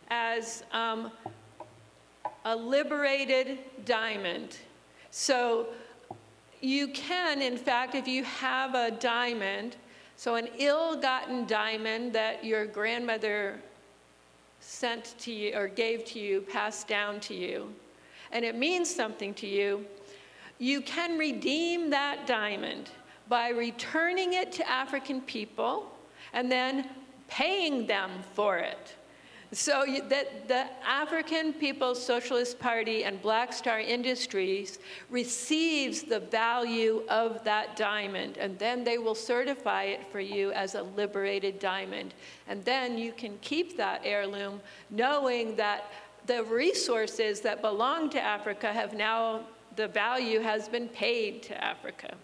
[SPEAKER 6] as a liberated diamond. So you can, in fact, if you have a diamond, so an ill-gotten diamond that your grandmother sent to you or gave to you, passed down to you, and it means something to you, you can redeem that diamond by returning it to African people and then paying them for it. So that the African People's Socialist Party and Black Star Industries receives the value of that diamond, and then they will certify it for you as a liberated diamond. And then you can keep that heirloom knowing that the resources that belong to Africa have now, the value has been paid to Africa.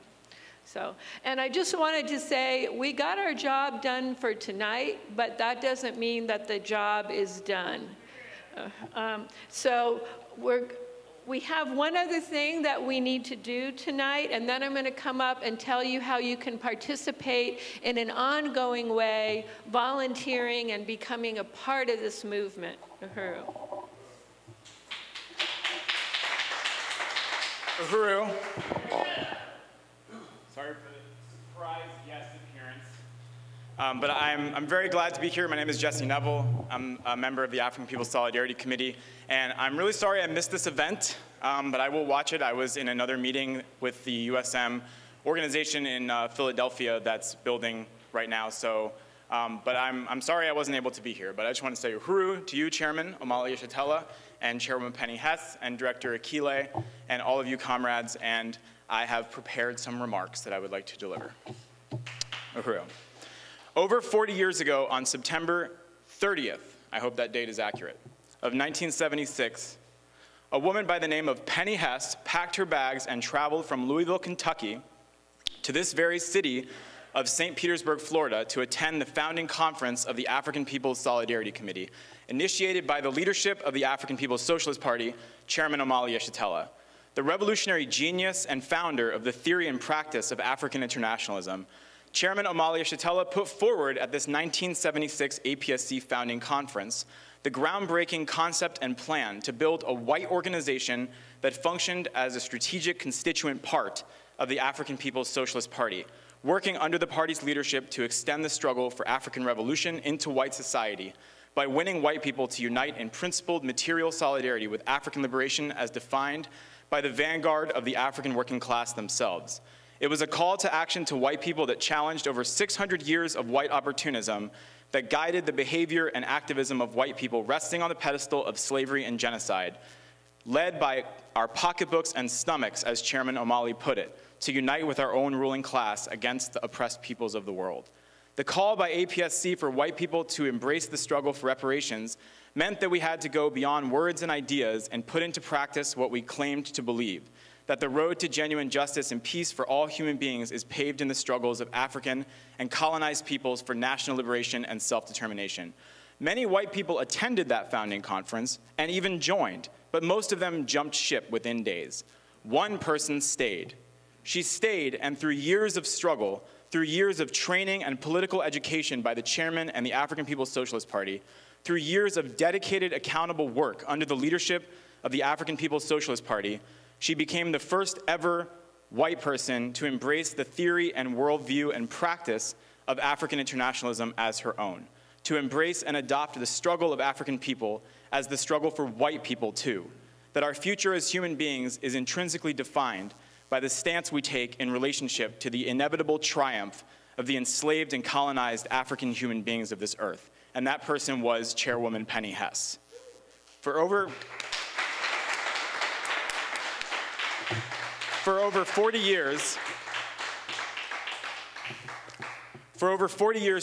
[SPEAKER 6] So, and I just wanted to say, we got our job done for tonight, but that doesn't mean that the job is done. So we have one other thing that we need to do tonight, and then I'm going to come up and tell you how you can participate in an ongoing way, volunteering and becoming a part of this movement. Uhuru.
[SPEAKER 11] Uhuru. Sorry for the surprise yes appearance. But I'm very glad to be here. My name is Jesse Neville. I'm a member of the African People's Solidarity Committee. And I'm really sorry I missed this event, but I will watch it. I was in another meeting with the USM organization in Philadelphia that's building right now. So, but I'm sorry I wasn't able to be here. But I just want to say uhuru to you, Chairman Omali Yeshitela, and Chairwoman Penny Hess, and Director Akilé, and all of you comrades. And I have prepared some remarks that I would like to deliver. Uhuru. Over 40 years ago, on September 30th, I hope that date is accurate, of 1976, a woman by the name of Penny Hess packed her bags and traveled from Louisville, Kentucky, to this very city of St. Petersburg, Florida, to attend the founding conference of the African People's Solidarity Committee, initiated by the leadership of the African People's Socialist Party, Chairman Omali Yeshitela. The revolutionary genius and founder of the theory and practice of African internationalism, Chairman Omali Yeshitela put forward at this 1976 APSC founding conference the groundbreaking concept and plan to build a white organization that functioned as a strategic constituent part of the African People's Socialist Party, working under the party's leadership to extend the struggle for African revolution into white society by winning white people to unite in principled material solidarity with African liberation as defined by the vanguard of the African working class themselves. It was a call to action to white people that challenged over 600 years of white opportunism that guided the behavior and activism of white people resting on the pedestal of slavery and genocide, led by our pocketbooks and stomachs, as Chairman Omali put it, to unite with our own ruling class against the oppressed peoples of the world. The call by APSC for white people to embrace the struggle for reparations meant that we had to go beyond words and ideas and put into practice what we claimed to believe, that the road to genuine justice and peace for all human beings is paved in the struggles of African and colonized peoples for national liberation and self-determination. Many white people attended that founding conference and even joined, but most of them jumped ship within days. One person stayed. She stayed, and through years of struggle, through years of training and political education by the chairman and the African People's Socialist Party, through years of dedicated, accountable work under the leadership of the African People's Socialist Party, she became the first ever white person to embrace the theory and worldview and practice of African internationalism as her own, to embrace and adopt the struggle of African people as the struggle for white people too, that our future as human beings is intrinsically defined by the stance we take in relationship to the inevitable triumph of the enslaved and colonized African human beings of this earth. And that person was Chairwoman Penny Hess. For over 40 years,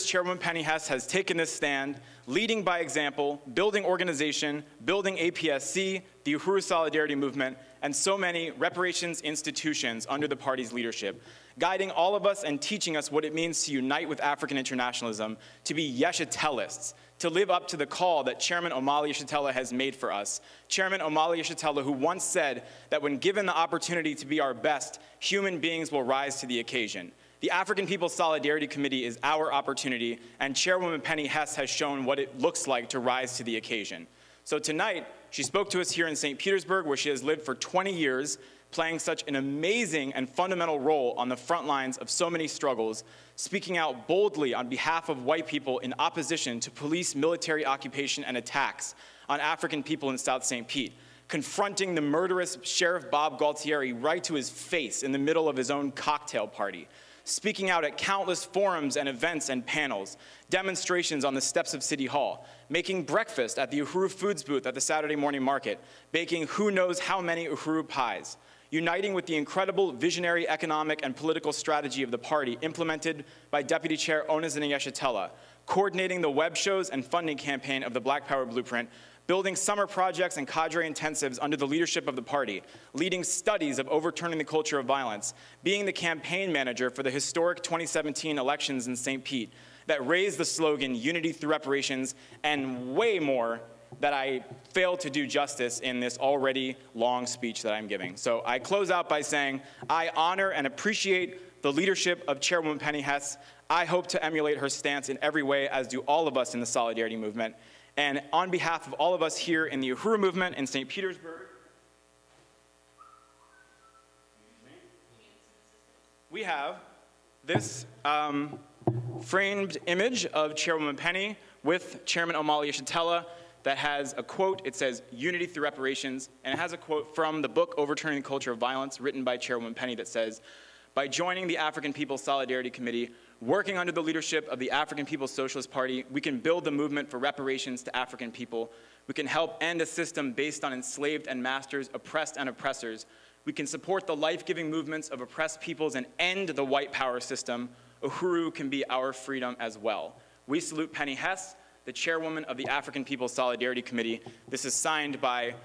[SPEAKER 11] Chairwoman Penny Hess has taken this stand, leading by example, building organization, building APSC, the Uhuru Solidarity Movement, and so many reparations institutions under the party's leadership, guiding all of us and teaching us what it means to unite with African internationalism, to be Yeshitelists, to live up to the call that Chairman Omali Yeshitela has made for us. Chairman Omali Yeshitela, who once said that when given the opportunity to be our best, human beings will rise to the occasion. The African People's Solidarity Committee is our opportunity, and Chairwoman Penny Hess has shown what it looks like to rise to the occasion. So tonight, she spoke to us here in St. Petersburg, where she has lived for 20 years, playing such an amazing and fundamental role on the front lines of so many struggles, speaking out boldly on behalf of white people in opposition to police military occupation and attacks on African people in South St. Pete, confronting the murderous Sheriff Bob Galtieri right to his face in the middle of his own cocktail party, speaking out at countless forums and events and panels, demonstrations on the steps of City Hall, making breakfast at the Uhuru Foods booth at the Saturday morning market, baking who knows how many Uhuru pies, uniting with the incredible visionary economic and political strategy of the party implemented by Deputy Chair Onizini Yeshitela, coordinating the web shows and funding campaign of the Black Power Blueprint, building summer projects and cadre intensives under the leadership of the party, leading studies of overturning the culture of violence, being the campaign manager for the historic 2017 elections in St. Pete that raised the slogan, unity through reparations, and way more that I failed to do justice in this already long speech that I'm giving. So I close out by saying, I honor and appreciate the leadership of Chairwoman Penny Hess. I hope to emulate her stance in every way, as do all of us in the Solidarity Movement. And on behalf of all of us here in the Uhuru Movement in St. Petersburg, we have this framed image of Chairwoman Penny with Chairman Omali Yeshitela that has a quote. It says, unity through reparations, and it has a quote from the book Overturning the Culture of Violence, written by Chairwoman Penny, that says, by joining the African People's Solidarity Committee, working under the leadership of the African People's Socialist Party, we can build the movement for reparations to African people. We can help end a system based on enslaved and masters, oppressed and oppressors. We can support the life-giving movements of oppressed peoples and end the white power system. Uhuru can be our freedom as well. We salute Penny Hess, the chairwoman of the African People's Solidarity Committee. This is signed by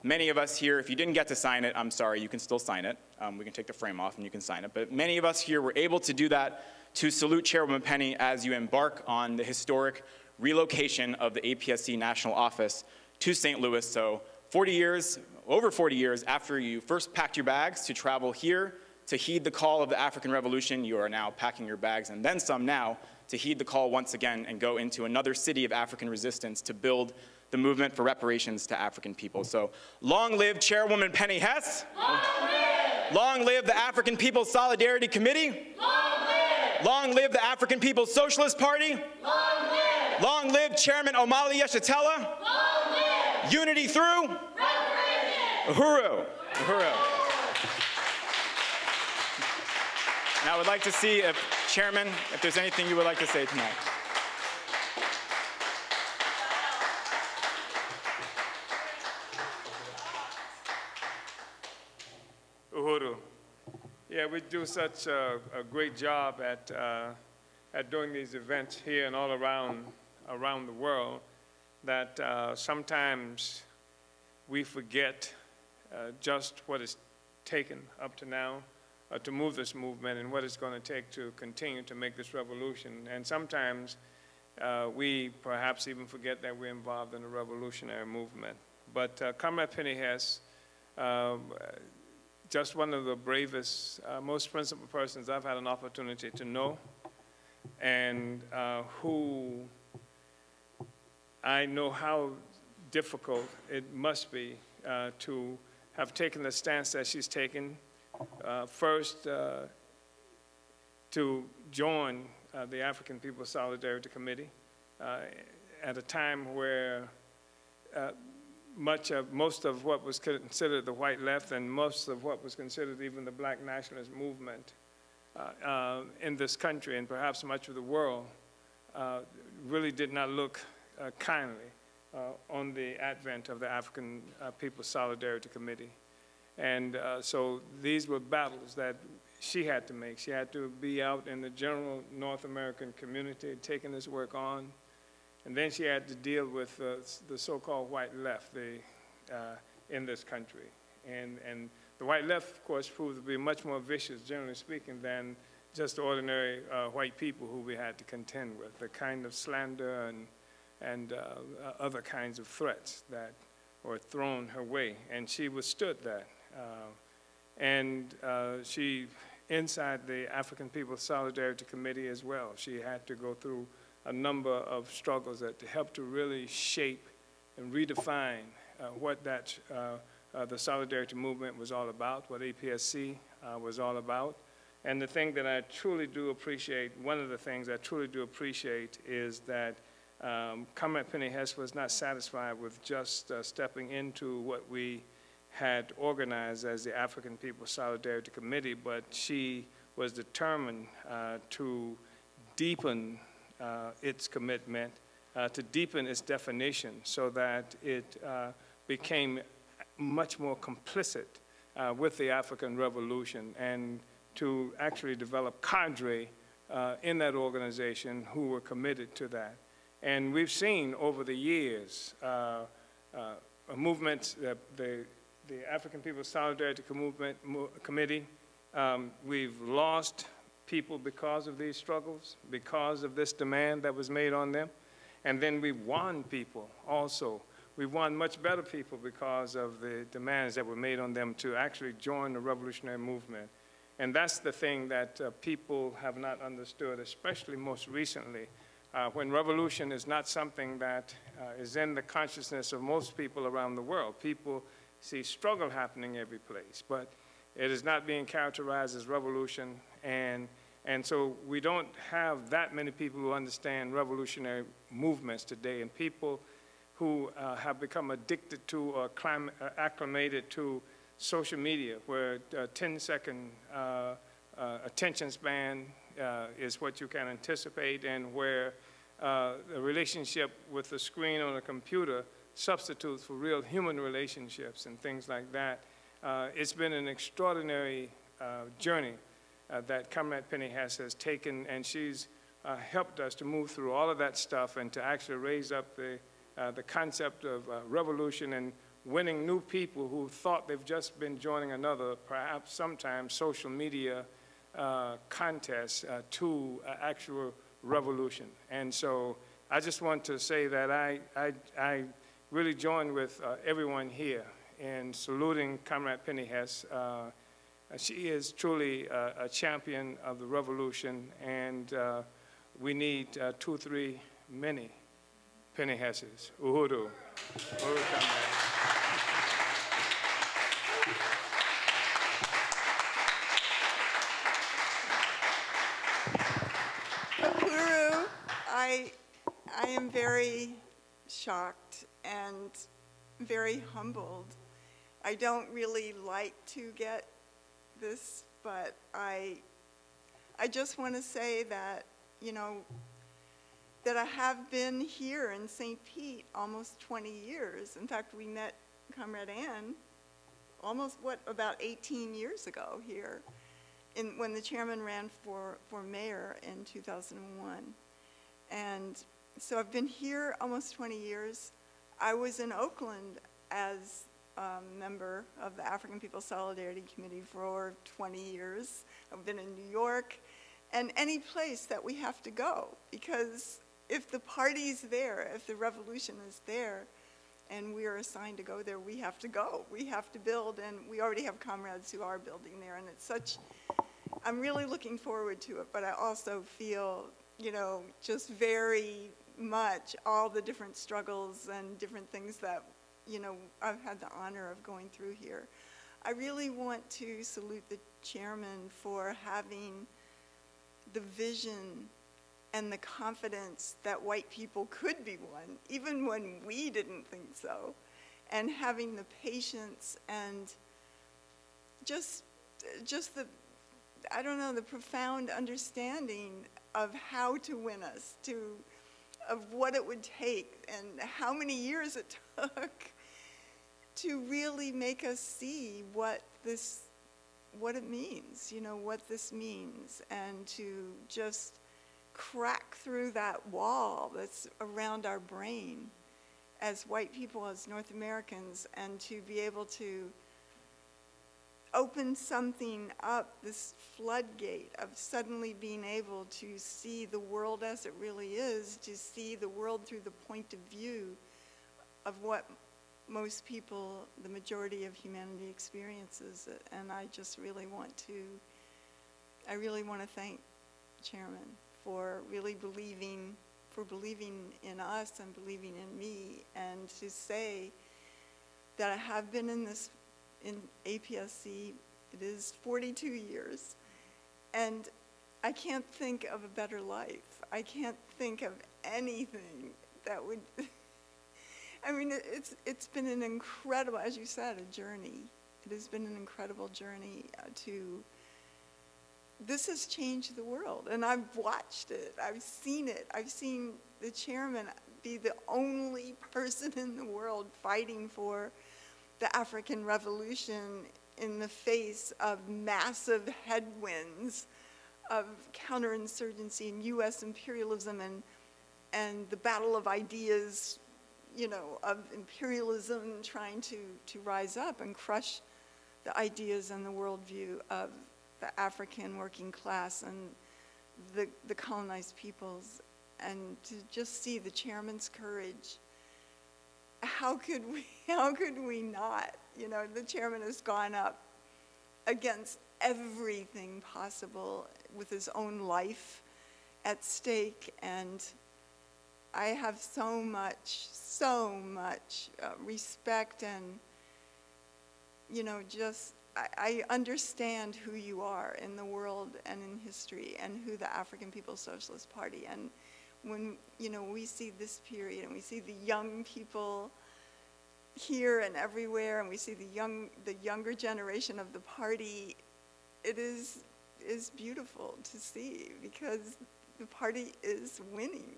[SPEAKER 11] many of us here. If you didn't get to sign it, I'm sorry, you can still sign it. We can take the frame off and you can sign it. But many of us here were able to do that to salute Chairwoman Penny as you embark on the historic relocation of the APSC National Office to St. Louis. So 40 years, over 40 years after you first packed your bags to travel here to heed the call of the African Revolution, you are now packing your bags and then some now to heed the call once again and go into another city of African resistance to build the movement for reparations to African people. So long live Chairwoman Penny Hess.
[SPEAKER 12] Long live!
[SPEAKER 11] Long live the African People's Solidarity Committee.
[SPEAKER 12] Long live!
[SPEAKER 11] Long live the African People's Socialist Party.
[SPEAKER 12] Long live!
[SPEAKER 11] Long live Chairman Omali Yeshitela.
[SPEAKER 12] Long live!
[SPEAKER 11] Unity through
[SPEAKER 12] reparations!
[SPEAKER 11] Uhuru. Uhuru. Now I would like to see if, Chairman, if there's anything you would like to say tonight.
[SPEAKER 8] Uhuru. Yeah, we do such a great job at doing these events here and all around the world that sometimes we forget just what it taken up to now to move this movement and what it's going to take to continue to make this revolution. And sometimes we perhaps even forget that we're involved in a revolutionary movement. But Comrade Penny Hess, just one of the bravest, most principled persons I've had an opportunity to know, and who I know how difficult it must be to have taken the stance that she's taken. First, to join the African People's Solidarity Committee at a time where most of what was considered the white left and most of what was considered even the black nationalist movement in this country and perhaps much of the world really did not look kindly on the advent of the African People's Solidarity Committee. And so these were battles that she had to make. She had to be out in the general North American community taking this work on. And then she had to deal with the so-called white left in this country. And the white left, of course, proved to be much more vicious, generally speaking, than just ordinary white people who we had to contend with. The kind of slander and other kinds of threats that were thrown her way. And she withstood that. She, inside the African People's Solidarity Committee as well, she had to go through a number of struggles that helped to really shape and redefine what the Solidarity Movement was all about, what APSC was all about. And the thing that I truly do appreciate, one of the things I truly do appreciate is that Comrade Penny Hess was not satisfied with just stepping into what we had organized as the African People's Solidarity Committee, but she was determined to deepen its commitment, to deepen its definition so that it became much more complicit with the African Revolution and to actually develop cadre in that organization who were committed to that. And we've seen over the years a movement, the African People's Solidarity Committee, we've lost people because of these struggles, because of this demand that was made on them. And then we won people also. We won much better people because of the demands that were made on them to actually join the revolutionary movement. And that's the thing that people have not understood, especially most recently, when revolution is not something that is in the consciousness of most people around the world. People see struggle happening every place, but it is not being characterized as revolution, and so we don't have that many people who understand revolutionary movements today, and people who have become addicted to or acclimated to social media, where 10-second attention span is what you can anticipate, and where the relationship with the screen on a computer substitutes for real human relationships and things like that. It's been an extraordinary journey that Comrade Penny Hess has taken, and she's helped us to move through all of that stuff and to actually raise up the concept of revolution and winning new people who thought they've just been joining another, perhaps sometimes social media contest to actual revolution. And so I just want to say that I really join with everyone here in saluting Comrade Penny Hess. She is truly a champion of the revolution, and we need 2 or 3 many Penny Hesses. Uhuru. Uhuru, comrade.
[SPEAKER 4] Uhuru, I am very shocked and very humbled. I don't really like to get this, but I just want to say that, you know, that I have been here in St. Pete almost 20 years. In fact, we met Comrade Ann almost, about 18 years ago here, when the chairman ran for mayor in 2001. And so I've been here almost 20 years. I was in Oakland as member of the African People's Solidarity Committee for 20 years. I've been in New York, and any place that we have to go, because if the party's there, if the revolution is there, and we are assigned to go there, we have to go. We have to build, and we already have comrades who are building there, and it's such, I'm really looking forward to it, but I also feel, you know, just very much all the different struggles and different things that, you know, I've had the honor of going through here. I really want to salute the chairman for having the vision and the confidence that white people could be one, even when we didn't think so, and having the patience and just the, I don't know, the profound understanding of how to win us, of what it would take and how many years it took to really make us see what it means, you know, what this means, and to just crack through that wall that's around our brain as white people, as North Americans, and to be able to open something up, this floodgate of suddenly being able to see the world as it really is, to see the world through the point of view of what most people, the majority of humanity, experiences it. And I just really want to thank Chairman for really believing in us and believing in me, and to say that I have been in APSC, it is 42 years, and I can't think of a better life. I can't think of anything that would, I mean, it's been an incredible, as you said, a journey. It has been an incredible journey this has changed the world, and I've watched it, I've seen it. I've seen the chairman be the only person in the world fighting for the African Revolution in the face of massive headwinds of counterinsurgency and US imperialism and the battle of ideas, you know, of imperialism trying to rise up and crush the ideas and the worldview of the African working class and the colonized peoples, and to just see the chairman's courage. How could we not? You know, the chairman has gone up against everything possible with his own life at stake, and I have so much respect, and, you know, just I understand who you are in the world and in history, and who the African People's Socialist Party. And when, you know, we see this period, and we see the young people here and everywhere, and we see the younger generation of the party, it is beautiful to see, because the party is winning,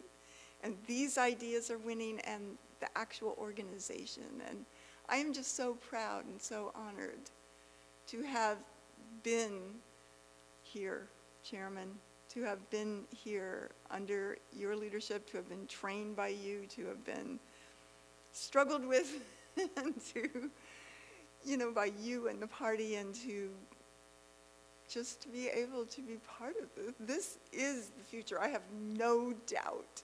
[SPEAKER 4] and these ideas are winning, and the actual organization. And I am just so proud and so honored to have been here, Chairman, to have been here under your leadership, to have been trained by you, to have been struggled with, and to, you know, by you and the party, and to just to be able to be part of this. This is the future. I have no doubt.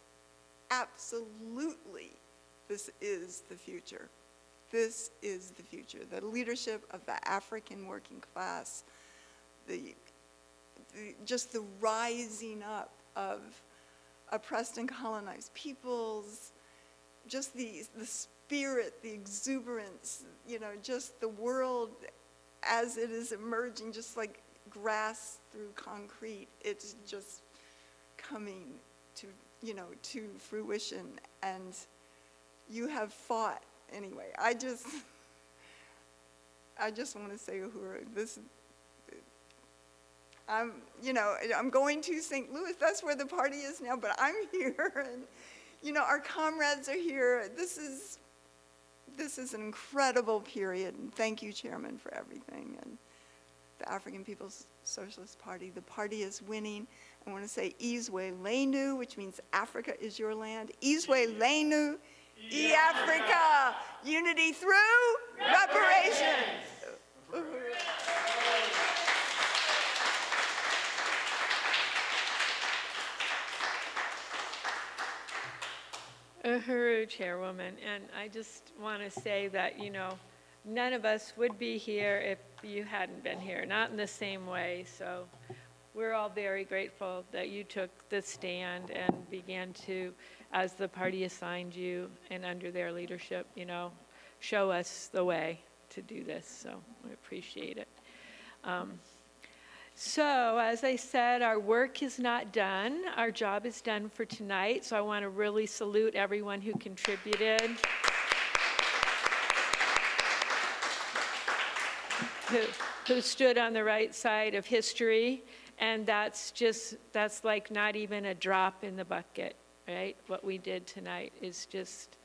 [SPEAKER 4] Absolutely, this is the future. This is the future. The leadership of the African working class, just the rising up of oppressed and colonized peoples, just the spirit, the exuberance, you know, just the world as it is emerging, just like grass through concrete. It's just coming to, you know, to fruition, and you have fought. Anyway, I just want to say, Uhuru, you know, I'm going to St. Louis. That's where the party is now, but I'm here, and, you know, our comrades are here. This is an incredible period, and thank you, Chairman, for everything. And the African People's Socialist Party, the party is winning. I want to say Izwe Lenu, which means Africa is your land. Izwe Lenu. E-Africa, unity through Reparations!
[SPEAKER 6] Uhuru, Chairwoman, and I just want to say that, you know, none of us would be here if you hadn't been here, not in the same way. So we're all very grateful that you took the stand and began to, as the party assigned you and under their leadership, you know, show us the way to do this. So we appreciate it. So, as I said, our work is not done. Our job is done for tonight. So I want to really salute everyone who contributed, who stood on the right side of history. And that's like not even a drop in the bucket, right? What we did tonight is just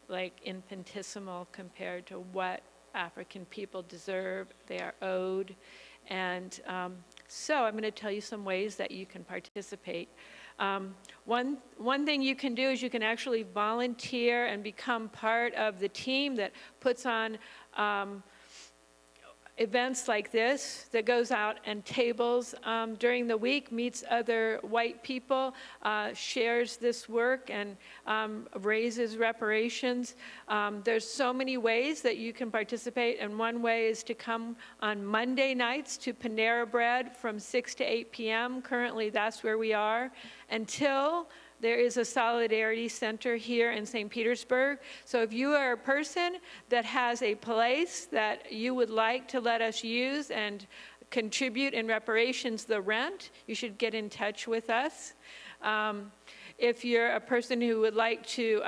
[SPEAKER 6] like infinitesimal compared to what African people deserve, they are owed. And so I'm going to tell you some ways that you can participate. One thing you can do is you can actually volunteer and become part of the team that puts on events like this, that goes out and tables during the week, meets other white people, shares this work, and raises reparations. There's so many ways that you can participate, and one way is to come on Monday nights to Panera Bread from 6 to 8 p.m. Currently, that's where we are, until there is a Solidarity Center here in St. Petersburg. So if you are a person that has a place that you would like to let us use and contribute in reparations, the rent, you should get in touch with us. If you're a person who would like to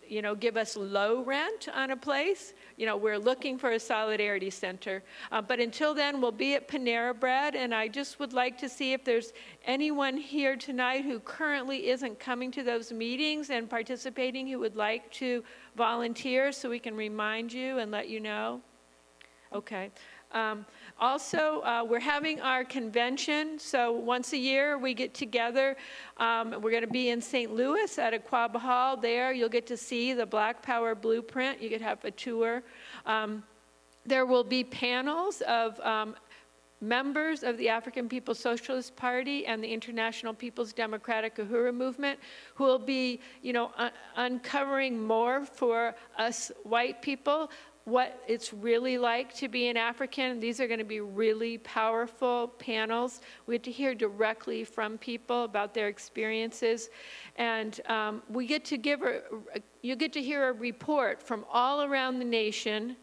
[SPEAKER 6] you know, give us low rent on a place, you know, we're looking for a Solidarity Center. But until then, we'll be at Panera Bread, and I just would like to see if there's anyone here tonight who currently isn't coming to those meetings and participating who would like to volunteer so we can remind you and let you know. Okay. Also, we're having our convention. So once a year, we get together. We're going to be in St. Louis at Aquaba Hall. There, you'll get to see the Black Power Blueprint. You could have a tour. There will be panels of members of the African People's Socialist Party and the International People's Democratic Uhuru Movement who will be, you know, uncovering more for us white people what it's really like to be an African. These are going to be really powerful panels. We get to hear directly from people about their experiences. And we get to you get to hear a report from all around the nation,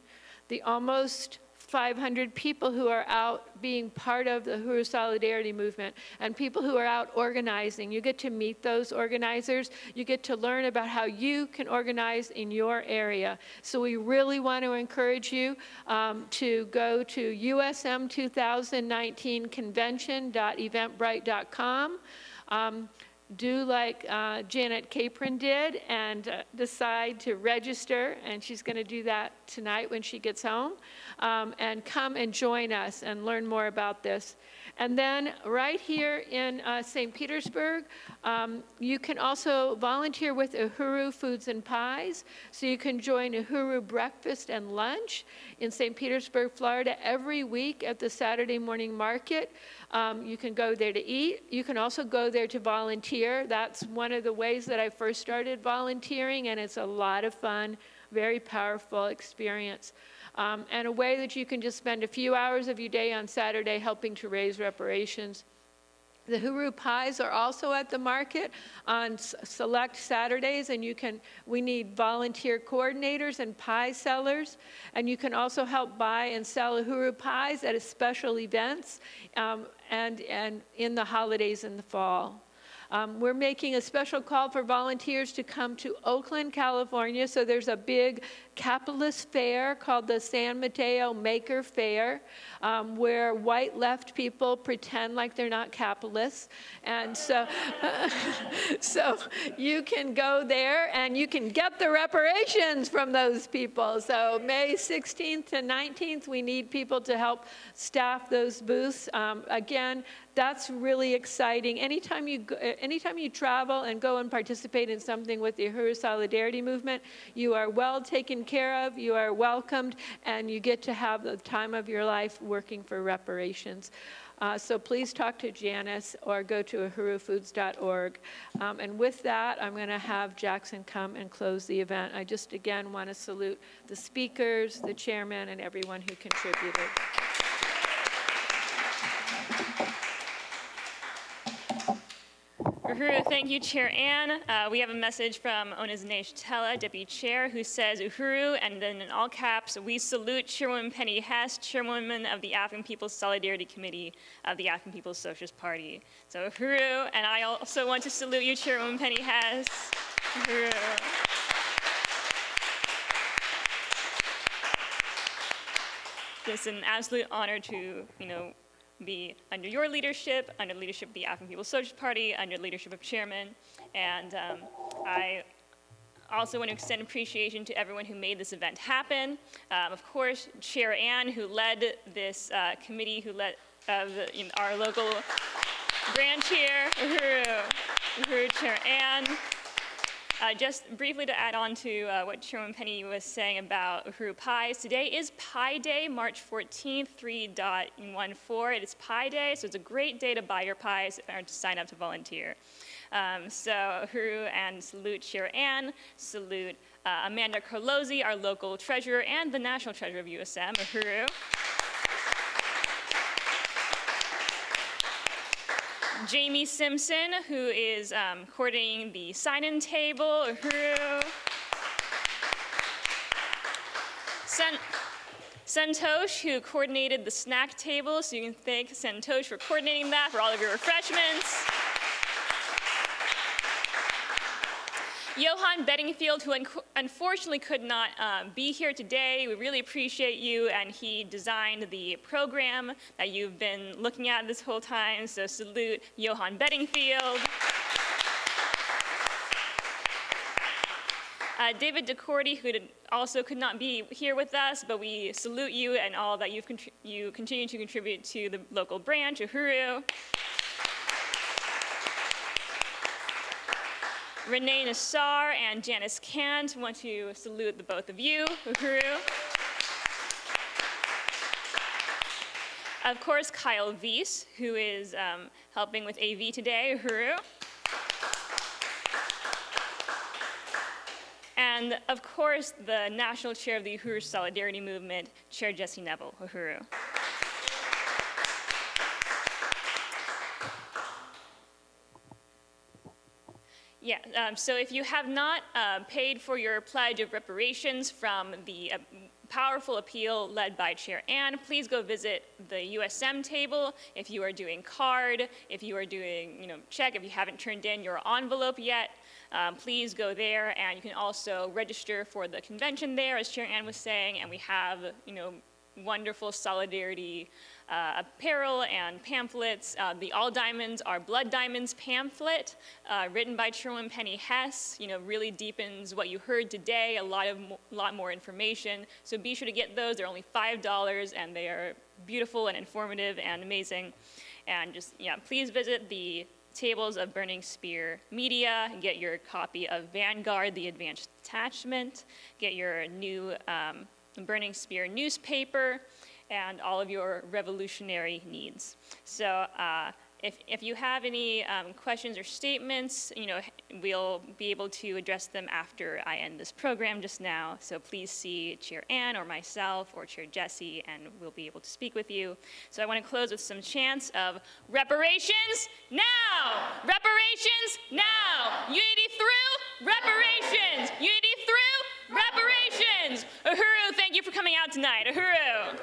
[SPEAKER 6] the almost 500 people who are out being part of the Uhuru Solidarity Movement and people who are out organizing. You get to meet those organizers. You get to learn about how you can organize in your area. So we really want to encourage you to go to usm2019convention.eventbrite.com. Do like Janet Capron did and decide to register, and she's going to do that tonight when she gets home, and come and join us and learn more about this. And then right here in St. Petersburg, you can also volunteer with Uhuru Foods and Pies. So you can join Uhuru Breakfast and Lunch in St. Petersburg, Florida, every week at the Saturday morning market. You can go there to eat. You can also go there to volunteer. That's one of the ways that I first started volunteering, and it's a lot of fun, very powerful experience. And a way that you can just spend a few hours of your day on Saturday helping to raise reparations. The Uhuru Pies are also at the market on select Saturdays, and we need volunteer coordinators and pie sellers. And you can also help buy and sell Uhuru Pies at special events and in the holidays in the fall. We're making a special call for volunteers to come to Oakland, California. So there's a big capitalist fair called the San Mateo Maker Fair, where white left people pretend like they're not capitalists. And so, so you can go there and you can get the reparations from those people. So May 16th to 19th, we need people to help staff those booths. Again, that's really exciting. Anytime you travel and go and participate in something with the Uhuru Solidarity Movement, you are well taken care of, you are welcomed, and you get to have the time of your life working for reparations. So please talk to Janice or go to uhurufoods.org. And with that, I'm going to have Jackson come and close the event. I just again want to salute the speakers, the chairman, and everyone who contributed.
[SPEAKER 1] Uhuru, thank you, Chair Ann. We have a message from Onazinesh Tella, Deputy Chair, who says, Uhuru, and then in all caps, we salute Chairwoman Penny Hess, Chairwoman of the African People's Solidarity Committee of the African People's Socialist Party. So Uhuru, and I also want to salute you, Chairwoman Penny Hess. Uhuru. It's an absolute honor to, be under your leadership, under the leadership of the African People's Socialist Party, under the leadership of Chairman. And I also want to extend appreciation to everyone who made this event happen. Of course, Chair Ann, who led this committee, who led our local branch chair, Uhuru, Chair Ann. Just briefly to add on to what Chairwoman Penny was saying about Uhuru Pies, today is Pie Day, March 14th, 3.14. It is Pie Day, so it's a great day to buy your pies or to sign up to volunteer. So Uhuru, and salute Chair Ann, salute Amanda Carlozzi, our local treasurer, and the national treasurer of USM, Uhuru. Jamie Simpson, who is coordinating the sign-in table, Uhuru. Santosh, who coordinated the snack table, so you can thank Santosh for coordinating that, for all of your refreshments. Johan Bedingfield, who unfortunately could not be here today. We really appreciate you, and he designed the program that you've been looking at this whole time, so salute Johan Bedingfield. David DeCourty, who also could not be here with us, but we salute you and all that you continue to contribute to the local branch, Uhuru. Renee Nassar and Janice Kant, want to salute the both of you, Uhuru. Of course, Kyle Weiss, who is helping with AV today, Uhuru. And of course, the national chair of the Uhuru Solidarity Movement, Chair Jesse Neville, Uhuru. Yeah, so if you have not paid for your pledge of reparations from the powerful appeal led by Chair Ann, please go visit the USM table. If you are doing card, if you are doing, check, if you haven't turned in your envelope yet, please go there, and you can also register for the convention there, as Chair Ann was saying, and we have, wonderful solidarity apparel and pamphlets. The All Diamonds Are Blood Diamonds pamphlet, written by Chairwoman Penny Hess, really deepens what you heard today, a lot more information. So be sure to get those. They're only $5, and they are beautiful and informative and amazing. And just, please visit the tables of Burning Spear Media, get your copy of Vanguard, the advanced attachment, get your new Burning Spear newspaper, and all of your revolutionary needs. So if you have any questions or statements, we'll be able to address them after I end this program just now. So please see Chair Ann or myself or Chair Jesse, and we'll be able to speak with you. So I want to close with some chants of reparations now! Reparations now! Unity through reparations! Unity through reparations! Uhuru, thank you for coming out tonight. Uhuru!